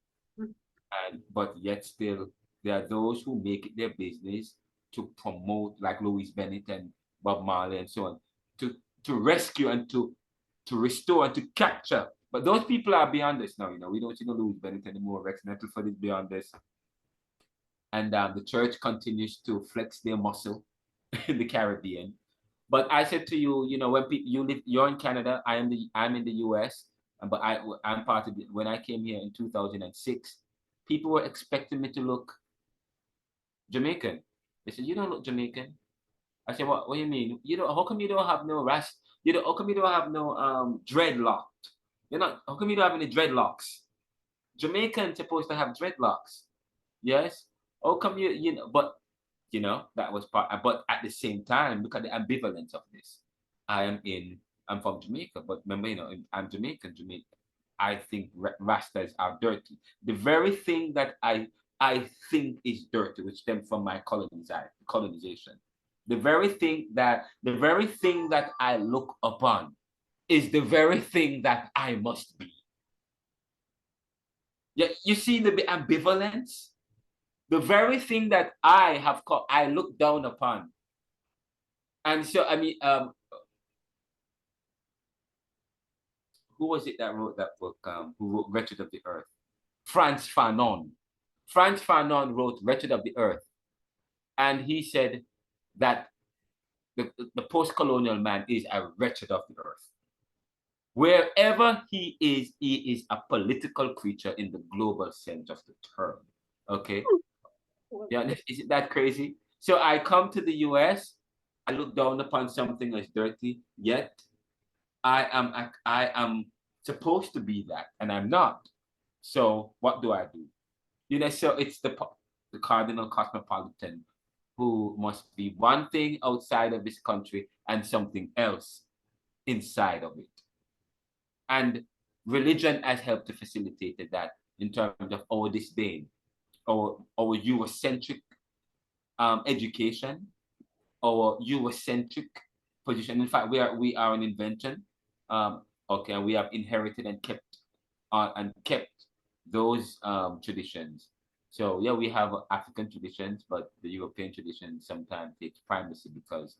but yet still there are those who make it their business to promote, like Louis Bennett and Bob Marley and so on, to rescue and to restore and to capture. But those people are beyond us now. We don't see no Louis Bennett anymore. Rex Nettleford is beyond us, and the church continues to flex their muscle in the Caribbean. But I said to you, when you're in Canada, I'm in the U.S. But I'm part of when I came here in 2006, people were expecting me to look Jamaican. They said, "You don't look Jamaican." I said, "What do you mean? How come you don't have no rest? How come you don't have no dreadlock? How come you don't have any dreadlocks? Jamaicans supposed to have dreadlocks. Yes. How come but that was part, but at the same time, look at the ambivalence of this. I'm from Jamaica, but remember, I'm Jamaican. I think Rastas are dirty. The very thing that I think is dirty, which stems from my colonization. The very thing that I look upon is the very thing that I must be. Yeah, you see the ambivalence? The very thing that I look down upon. And so, who was it that wrote that book? Who wrote Wretched of the Earth? Frantz Fanon. Frantz Fanon wrote Wretched of the Earth. And he said that the post-colonial man is a wretched of the earth. Wherever he is a political creature in the global sense of the term. Okay? Yeah, is it that crazy? So I come to the US, I look down upon something as dirty, yet I am supposed to be that, and I'm not. So what do I do? So it's the cardinal cosmopolitan who must be one thing outside of this country and something else inside of it. And religion has helped to facilitate that in terms of our disdain, our Eurocentric education, our Eurocentric position. In fact, we are an invention. Okay, and we have inherited and kept those traditions. So yeah, we have African traditions, but the European tradition sometimes takes primacy because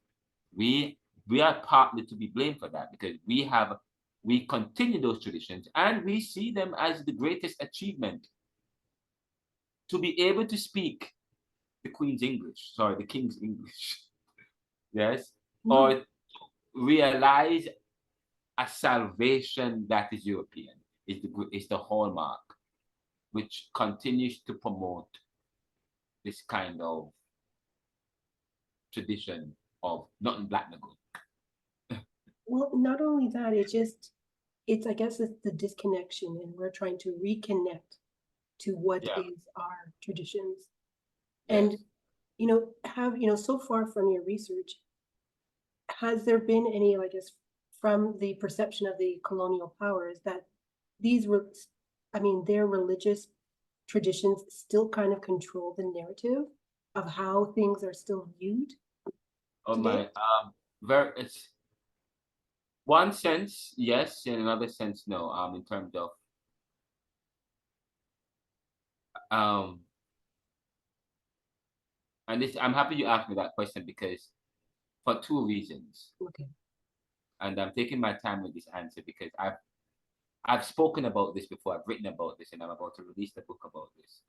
we are partly to be blamed for that, because we continue those traditions and we see them as the greatest achievement. To be able to speak the King's English, yes, or realize a salvation that is European is the hallmark, which continues to promote this kind of tradition of nothing black and good. Well, not only that, I guess it's the disconnection, and we're trying to reconnect to what is our traditions. Yes. And, so far from your research, has there been any, I guess, from the perception of the colonial powers that their religious traditions still kind of control the narrative of how things are still viewed? Oh today? It's one sense, yes, in another sense, no. In terms of and this, I'm happy you asked me that question, because for two reasons. Okay. And I'm taking my time with this answer because I've spoken about this before, I've written about this, and I'm about to release the book about this.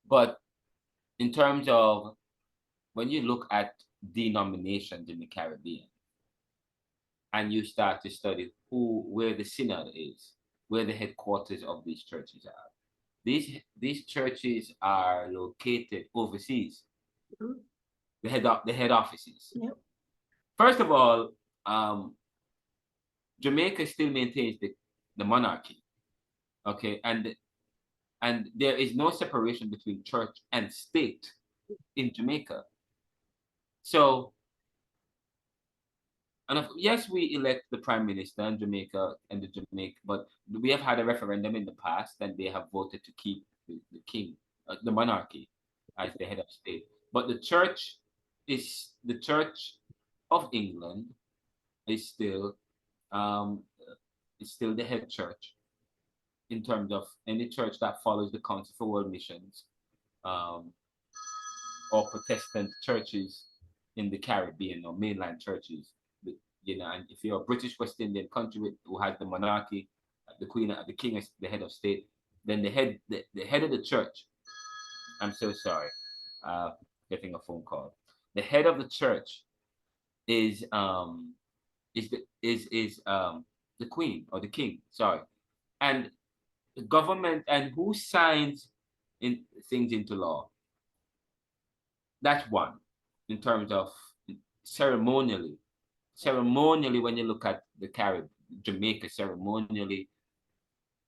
But in terms of when you look at denominations in the Caribbean and you start to study where the synod is, where the headquarters of these churches are, these churches are located overseas. Mhm. The head offices. Yep. First of all, Jamaica still maintains the monarchy, okay, and there is no separation between church and state in Jamaica. So, and yes, we elect the prime minister in Jamaica and but we have had a referendum in the past, and they have voted to keep the king, the monarchy, as the head of state. But the church of England is still um, the head church in terms of any church that follows the Council for World Missions, um, or Protestant churches in the Caribbean or mainland churches. And if you're a British West Indian country who has the monarchy, the Queen, the King is the head of state, then the head of the church. I'm so sorry, getting a phone call. The head of the church is the Queen or the King. Sorry, and the government and who signs in things into law. That's one in terms of ceremonially. Ceremonially, when you look at the Caribbean, Jamaica, ceremonially,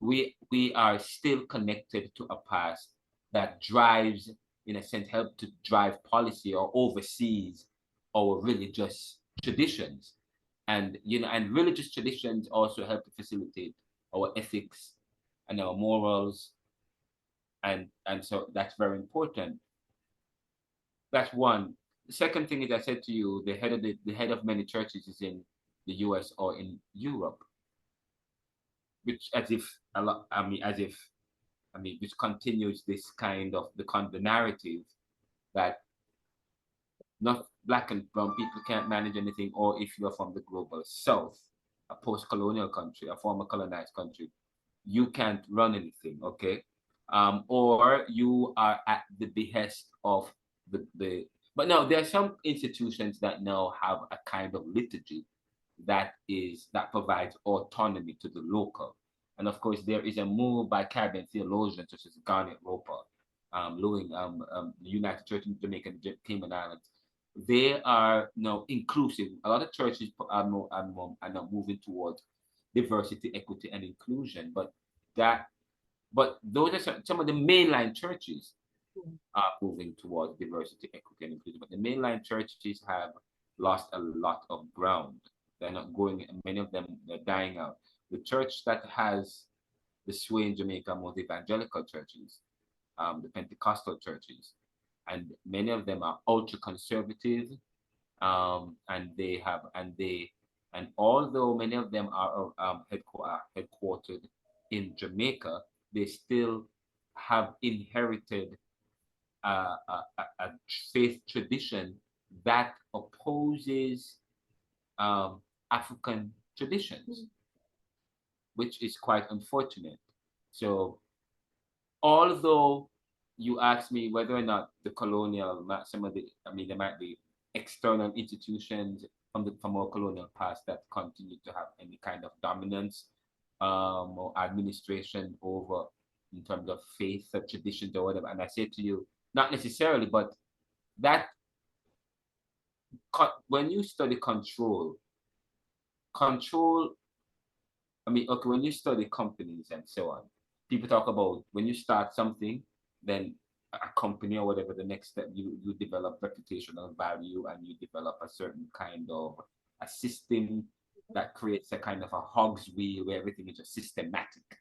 we are still connected to a past that drives, in a sense, help to drive policy or oversees our religious traditions. And and religious traditions also help to facilitate our ethics and our morals. And so that's very important. That's one. The second thing is I said to you, the head of many churches is in the US or in Europe, which which continues this kind of the narrative that not black and brown people can't manage anything, or if you're from the global south, a post-colonial country, a former colonized country, you can't run anything, okay? Or you are at the behest of the but now there are some institutions that now have a kind of liturgy that provides autonomy to the local. And of course, there is a move by Caribbean theologians such as Garnet Roper, the United Church in Jamaica and Cayman Islands. They are now inclusive. A lot of churches are now moving towards diversity, equity, and inclusion. But those are some of the mainline churches are moving towards diversity, equity, and inclusion. But the mainline churches have lost a lot of ground. They're not going, many of them are dying out. The church that has the sway in Jamaica, most evangelical churches, the Pentecostal churches, and many of them are ultra conservative, and although many of them are headquartered in Jamaica, they still have inherited a faith tradition that opposes African traditions, which is quite unfortunate. So, although you ask me whether or not the colonial, there might be external institutions from our colonial past that continue to have any kind of dominance or administration over in terms of faith or traditions or whatever. And I say to you, not necessarily, but that when you study control, when you study companies and so on, people talk about when you start something, then a company or whatever, the next step, you develop reputational value and you develop a certain kind of a system that creates a kind of a hog's wheel where everything is just systematic.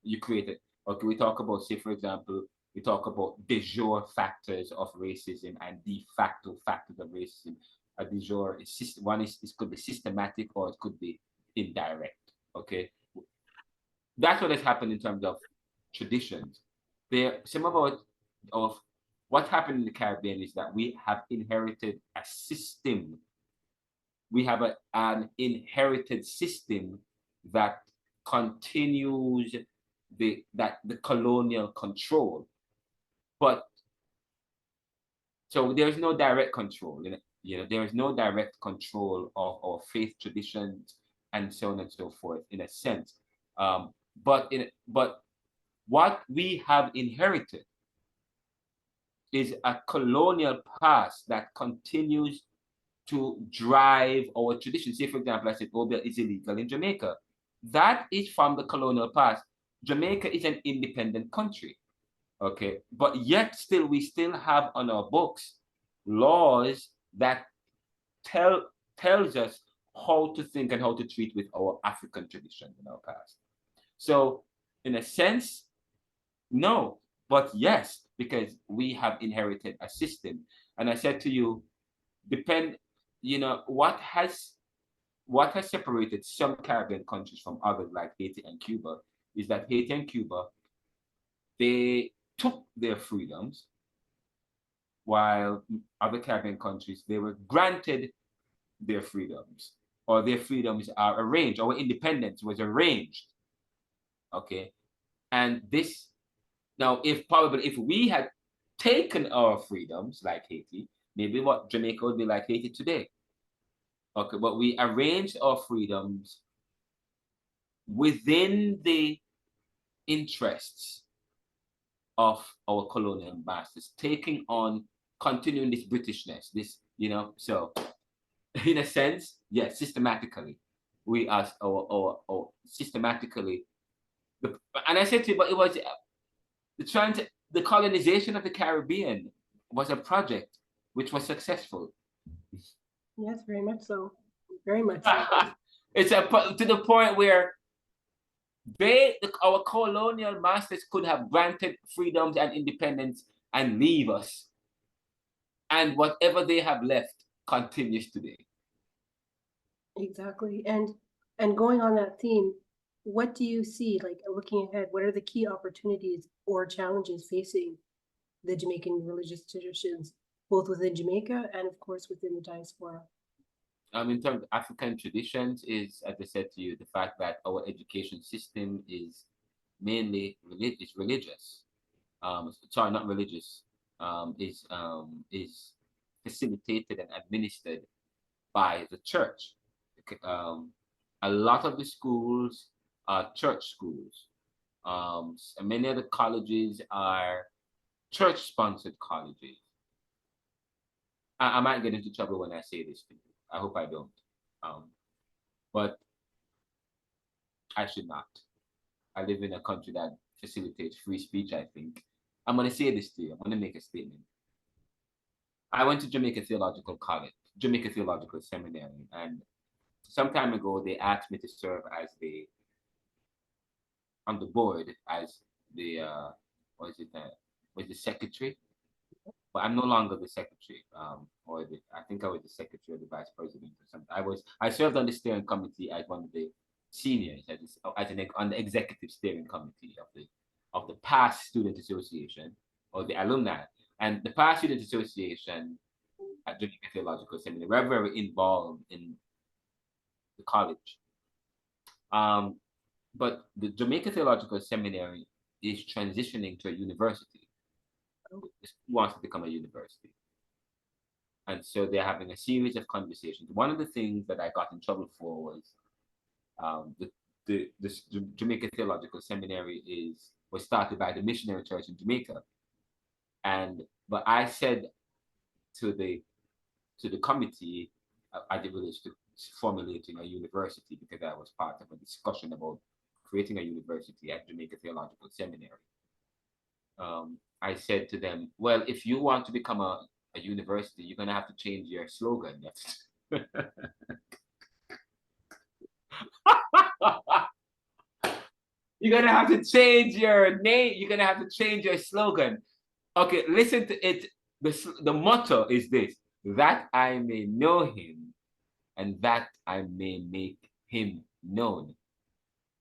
You create it. Okay, we talk about, say, for example, we talk about de jure factors of racism and de facto factors of racism. A de jure could be systematic or it could be indirect. Okay, that's what has happened in terms of traditions. Some of what happened in the Caribbean is that we have inherited a system. We have an inherited system that continues the colonial control. But so there's no direct control, there is no direct control of our faith traditions and so on and so forth in a sense. But what we have inherited is a colonial past that continues to drive our tradition. Say, for example, I said obeah is illegal in Jamaica. That is from the colonial past. Jamaica is an independent country, okay? But yet still, we still have on our books laws that tells us how to think and how to treat with our African tradition in our past. So in a sense, no, but yes, because we have inherited a system. And I said to you, what has separated some Caribbean countries from others like Haiti and Cuba is that Haiti and Cuba, they took their freedoms, while other Caribbean countries, they were granted their freedoms, or their freedoms are arranged, or independence was arranged. Okay. And this, now, if we had taken our freedoms like Haiti, maybe what Jamaica would be like Haiti today. Okay, but we arranged our freedoms within the interests of our colonial masters, continuing this Britishness, so in a sense, yes, systematically, we as our systematically, and I said to you, but it was the colonization of the Caribbean was a project which was successful. Yes, very much so. Very much so. It's to the point where our colonial masters could have granted freedoms and independence and leave us. And whatever they have left continues today. Exactly. And going on that theme, what do you see, like looking ahead, what are the key opportunities or challenges facing the Jamaican religious traditions, both within Jamaica and of course within the diaspora? In terms of African traditions is, as I said to you, the fact that our education system is mainly religious. Sorry, not religious. Is facilitated and administered by the church. A lot of the schools are church schools. And many of the colleges are church-sponsored colleges. I might get into trouble when I say this to you. I hope I don't. But I should not. I live in a country that facilitates free speech, I think. I'm going to say this to you. I'm going to make a statement. I went to Jamaica Theological Seminary, and some time ago they asked me to serve as on the board as the was the secretary, but I'm no longer the secretary. I think I was the secretary or the vice president or something. I served on the steering committee as one of the seniors, on the executive steering committee of the past student association or the alumni. And the past student association at Jamaica Theological Seminary, we're very involved in the college. But the Jamaica Theological Seminary is transitioning to a university. It wants to become a university. And so they're having a series of conversations. One of the things that I got in trouble for was the Jamaica Theological Seminary was started by the missionary church in Jamaica. But I said to the committee as it relates to formulating a university, because I was part of a discussion about creating a university at Jamaica Theological Seminary. I said to them, well, if you want to become a university, you're going to have to change your slogan. You're going to have to change your name. You're going to have to change your slogan. Okay, listen to it. The motto is this: that I may know him and that I may make him known.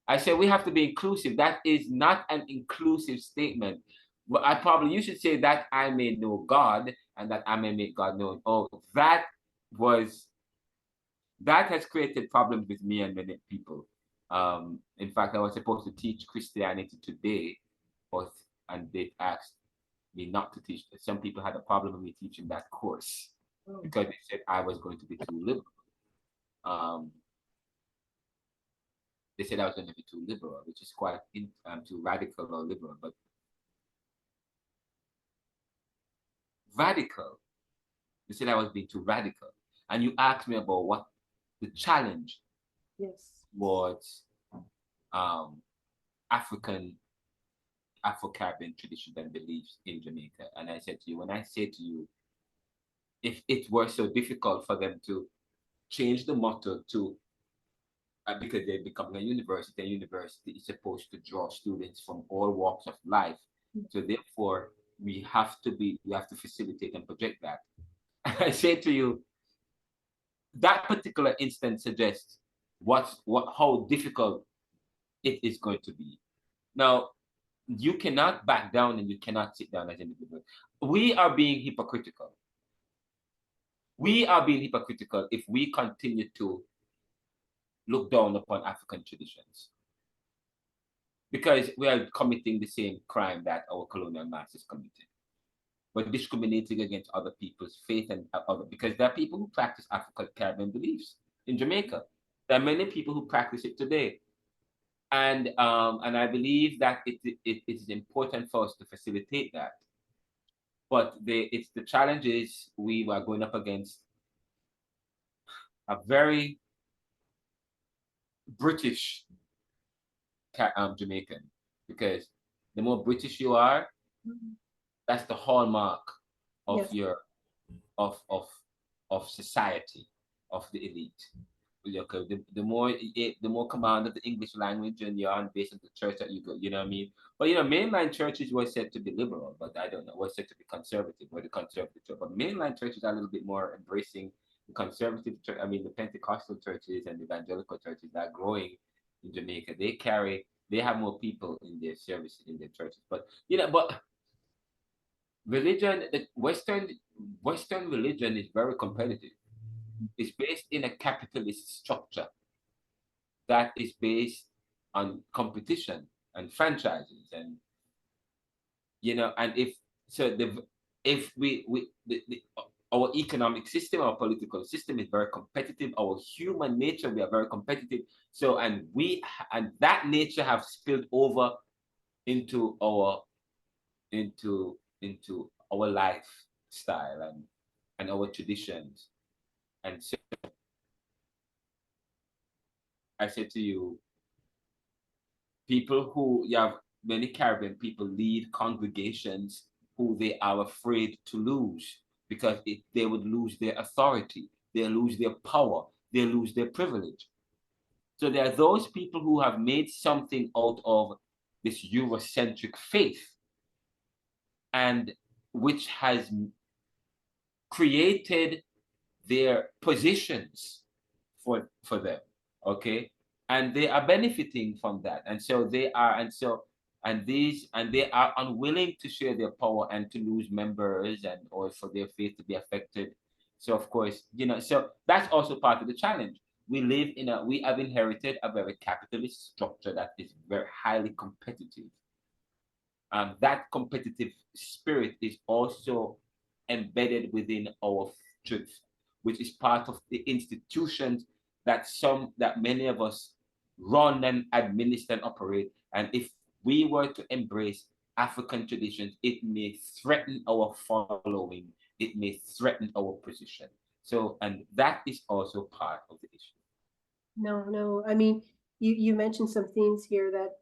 I said we have to be inclusive. That is not an inclusive statement. Well, you should say that I may know God and that I may make God known. Oh, that has created problems with me and many people. In fact, I was supposed to teach Christianity today, but and they asked me not to teach. Some people had a problem with me teaching that course because they said I was going to be too liberal. They said I was going to be too liberal, which is quite too radical or liberal, but radical. They said I was being too radical. And you asked me about what the challenge was African, Afro-Caribbean traditions and beliefs in Jamaica. And I said to you, when I say to you, if it were so difficult for them to change the motto to, because they're becoming a university is supposed to draw students from all walks of life. So therefore, we have to facilitate and project that. I say to you, that particular instance suggests how difficult it is going to be. Now, you cannot back down and you cannot sit down as individuals. We are being hypocritical. We are being hypocritical if we continue to look down upon African traditions, because we are committing the same crime that our colonial masters committed. We're discriminating against other people's faith and other, because there are people who practice African Caribbean beliefs in Jamaica. There are many people who practice it today. And I believe that it is important for us to facilitate that. But the challenge is we are going up against a very British Jamaican, because the more British you are, that's the hallmark of your of society, of the elite. The more command of the English language and you're on base of the church that you go, you know what I mean? But mainline churches were said to be liberal, but I don't know, were said to be conservative, or the conservative church. But mainline churches are a little bit more embracing the conservative church. I mean, the Pentecostal churches and the evangelical churches that are growing in Jamaica, they have more people in their service in their churches. But religion, the Western religion is very competitive. It's based in a capitalist structure that is based on competition and franchises, and and our economic system, our political system is very competitive. Our human nature, we are very competitive. So and that nature have spilled over into our lifestyle and our traditions. And so I said to you, many Caribbean people lead congregations who they are afraid to lose, because they would lose their authority, they lose their power, they lose their privilege. So there are those people who have made something out of this Eurocentric faith, and which has created their positions for them, okay, and they are benefiting from that, and they are unwilling to share their power and to lose members or for their faith to be affected. So of course, so that's also part of the challenge. We have inherited a very capitalist structure that is very highly competitive. That competitive spirit is also embedded within our truth, which is part of the institutions that many of us run and administer and operate. And if we were to embrace African traditions, it may threaten our following, it may threaten our position. So, and that is also part of the issue. No. I mean, you mentioned some things here that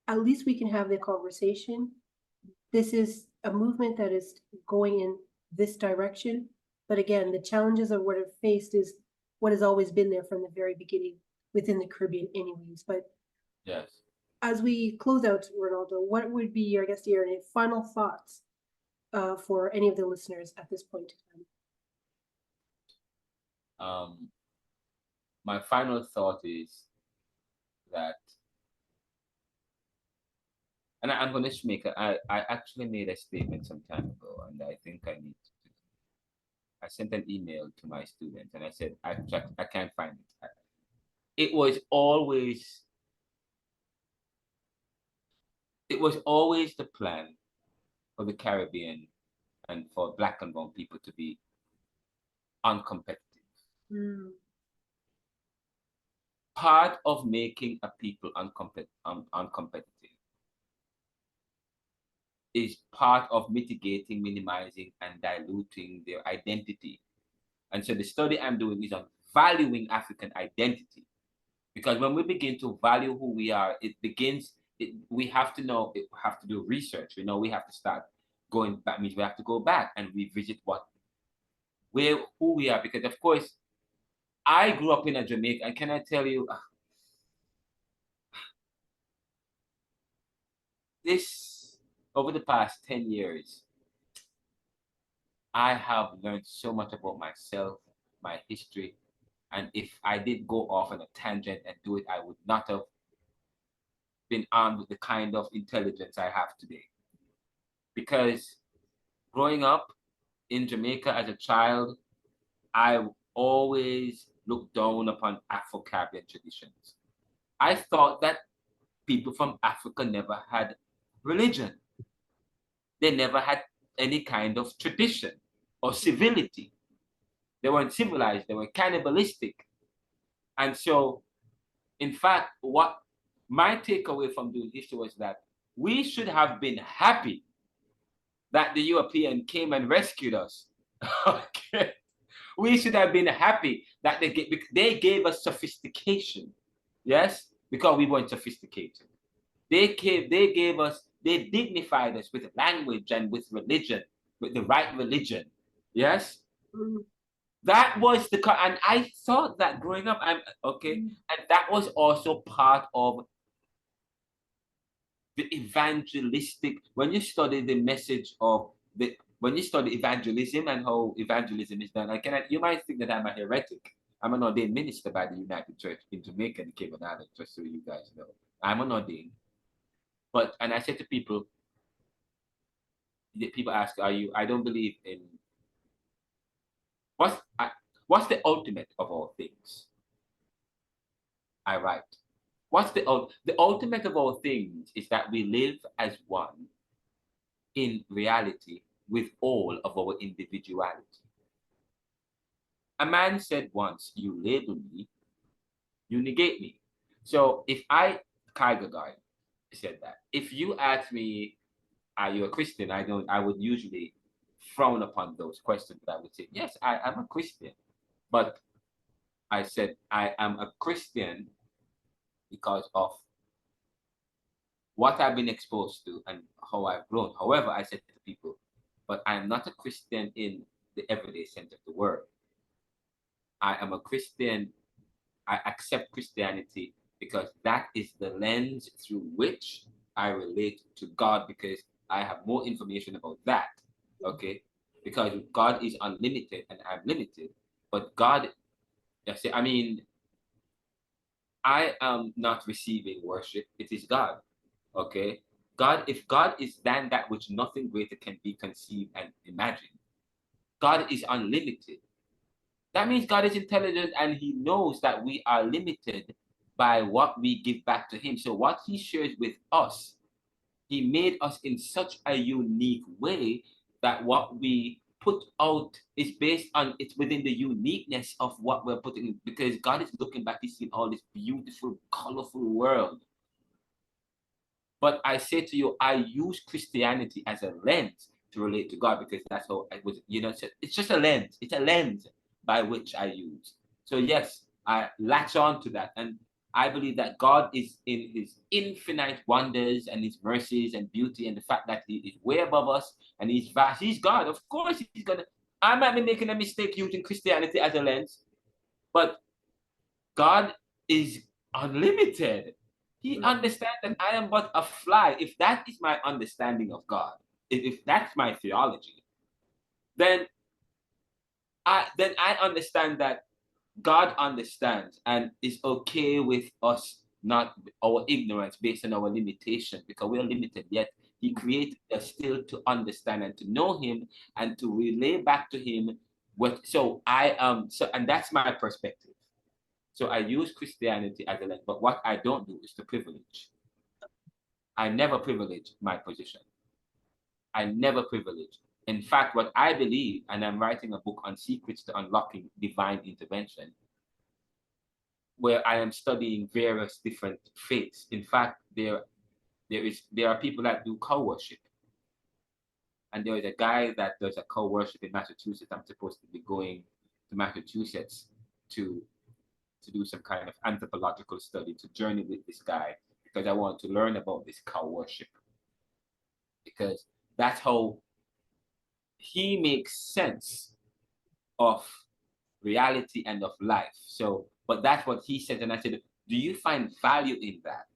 at least we can have the conversation. This is a movement that is going in this direction. But again, the challenges of what it faced is what has always been there from the very beginning within the Caribbean anyways. But yes, as we close out, Renaldo, what would be, I guess, your final thoughts for any of the listeners at this point in time? My final thought is that and I'm going to make I actually made a statement some time ago, and I think I need to. I sent an email to my students, and I said, I can't find it. It was always, it was always the plan for the Caribbean and for Black and brown people to be uncompetitive. Mm. Part of making a people uncompetitive is part of mitigating, minimizing, and diluting their identity. And so the study I'm doing is on valuing African identity. Because when we begin to value who we are, we have to know, we have to do research. We have to start going back, means we have to go back and revisit who we are. Because of course, I grew up in a Jamaica, and can I tell you, this, over the past 10 years, I have learned so much about myself, my history, and if I did go off on a tangent and do it, I would not have been armed with the kind of intelligence I have today. Because growing up in Jamaica as a child, I always looked down upon Afro-Caribbean traditions. I thought that people from Africa never had religion. They never had any kind of tradition or civility. They weren't civilized, they were cannibalistic. And so, in fact, what my takeaway from doing history was that we should have been happy that the European came and rescued us. Okay. We should have been happy that they gave us sophistication. Yes, because we weren't sophisticated. They dignified us with language and with religion, with the right religion. Yes. Mm. That was and I thought that growing up, and that was also part of the evangelistic. When you study the message of when you study evangelism and how evangelism is done, you might think that I'm a heretic. I'm an ordained minister by the United Church in Jamaica and Cayman Islands, just so you guys know. I'm an ordained. And I said to people ask, "Are you?" I don't believe in what's the ultimate of all things. I write. What's the ultimate of all things is that we live as one in reality with all of our individuality. A man said once, "You label me, you negate me." So if Kierkegaard said that. If you ask me, "Are you a Christian?" I would usually frown upon those questions, but I would say, "Yes, I am a Christian." But I said, I am a Christian because of what I've been exposed to and how I've grown. However, I said to people, but I am not a Christian in the everyday sense of the word. I am a Christian. I accept Christianity because that is the lens through which I relate to God, because I have more information about that. Okay. Because God is unlimited and I'm limited. But God, I am not receiving worship. It is God. Okay. If God is than that which nothing greater can be conceived and imagined, God is unlimited. That means God is intelligent and he knows that we are limited by what we give back to him. So what he shares with us, he made us in such a unique way that what we put out is it's within the uniqueness of what we're putting in, because God is looking back, he's seen all this beautiful, colorful world. But I say to you, I use Christianity as a lens to relate to God, because that's how I was, it's just a lens. It's a lens by which I use. So yes, I latch on to that. And I believe that God is in his infinite wonders and his mercies and beauty, and the fact that he is way above us and he's vast. He's God. Of course I might be making a mistake using Christianity as a lens, but God is unlimited. He understands that I am but a fly. If that is my understanding of God, if that's my theology, then I understand that God understands and is okay with us not our ignorance based on our limitation, because we are limited, yet he created us still to understand and to know him and to relay back to him what. So and that's my perspective. So I use Christianity as a lens, but what I don't do is to privilege. I never privilege my position. I never privilege. In fact, what I believe, and I'm writing a book on secrets to unlocking divine intervention, where I am studying various different faiths. In fact, there are people that do cow worship. And there is a guy that does a cow worship in Massachusetts. I'm supposed to be going to Massachusetts to do some kind of anthropological study, to journey with this guy, because I want to learn about this cow worship. Because that's how he makes sense of reality and of life. So, but that's what he said, and I said, do you find value in that?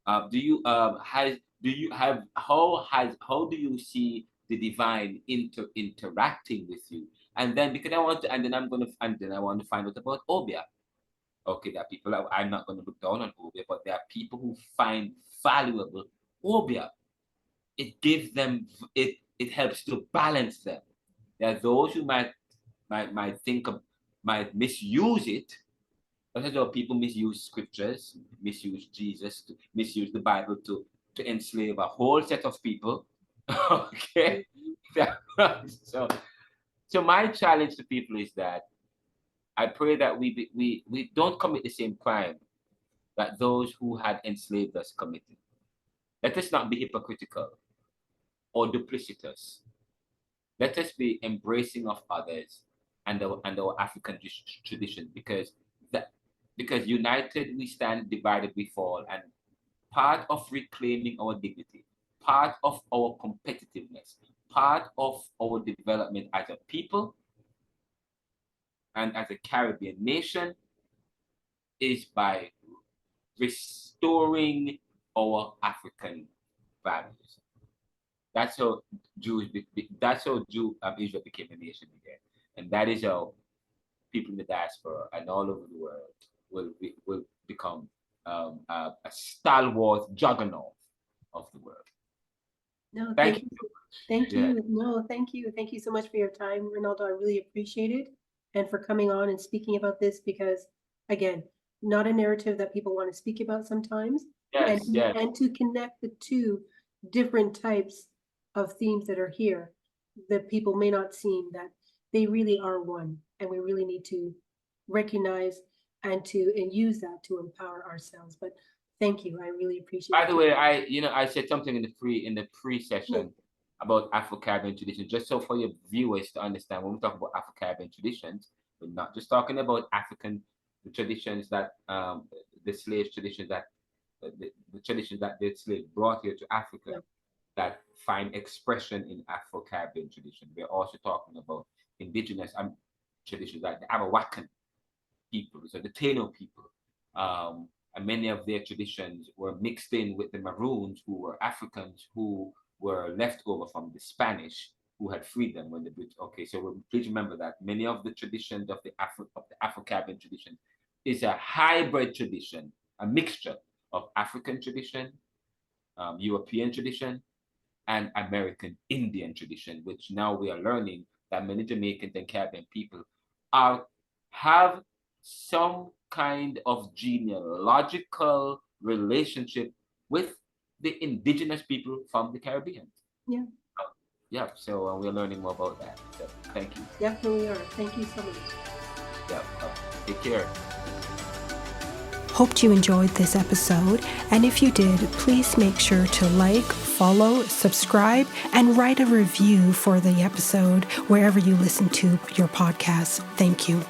How do you see the divine interacting with you? And then because I want to, and then I want to find out about Obia. Okay, there are people I'm not going to look down on Obia, but there are people who find valuable Obia. It gives them, it helps to balance them. There are those who might misuse it. That's how people misuse scriptures, misuse Jesus, misuse the Bible to enslave a whole set of people. Okay. So my challenge to people is that I pray that we don't commit the same crime that those who had enslaved us committed. Let us not be hypocritical or duplicitous. Let us be embracing of others and our African tradition, because united we stand, divided we fall. And part of reclaiming our dignity, part of our competitiveness, part of our development as a people and as a Caribbean nation is by restoring our African values. That's how Israel became a nation again, and that is how people in the diaspora and all over the world will become a stalwart juggernaut of the world. No, thank you. Thank you. Yeah. No, thank you. Thank you so much for your time, Renaldo. I really appreciate it, and for coming on and speaking about this, because again, not a narrative that people want to speak about sometimes. Yes, and to connect the two different types of themes that are here, that people may not seem that they really are one, and we really need to recognize and use that to empower ourselves. But thank you, I really appreciate it. By the way, I said something in the pre-session about Afro-Caribbean traditions, just so for your viewers to understand. When we talk about Afro-Caribbean traditions, we're not just talking about African traditions that the slave traditions that the traditions that the slaves brought here to Africa that find expression in Afro-Caribbean tradition. We're also talking about indigenous traditions like the Arawakan people, so the Taino people, and many of their traditions were mixed in with the Maroons, who were Africans who were left over from the Spanish, who had freed them when the British. Okay, so please remember that many of the traditions of the Afro-Caribbean tradition is a hybrid tradition, a mixture of African tradition, European tradition, and American Indian tradition, which now we are learning that many Jamaicans and Caribbean people have some kind of genealogical relationship with the indigenous people from the Caribbean. Yeah. So we're learning more about that. So thank you. Definitely we are. Thank you so much. Yeah. Take care. Hoped you enjoyed this episode, and if you did, please make sure to like, follow, subscribe, and write a review for the episode wherever you listen to your podcast. Thank you.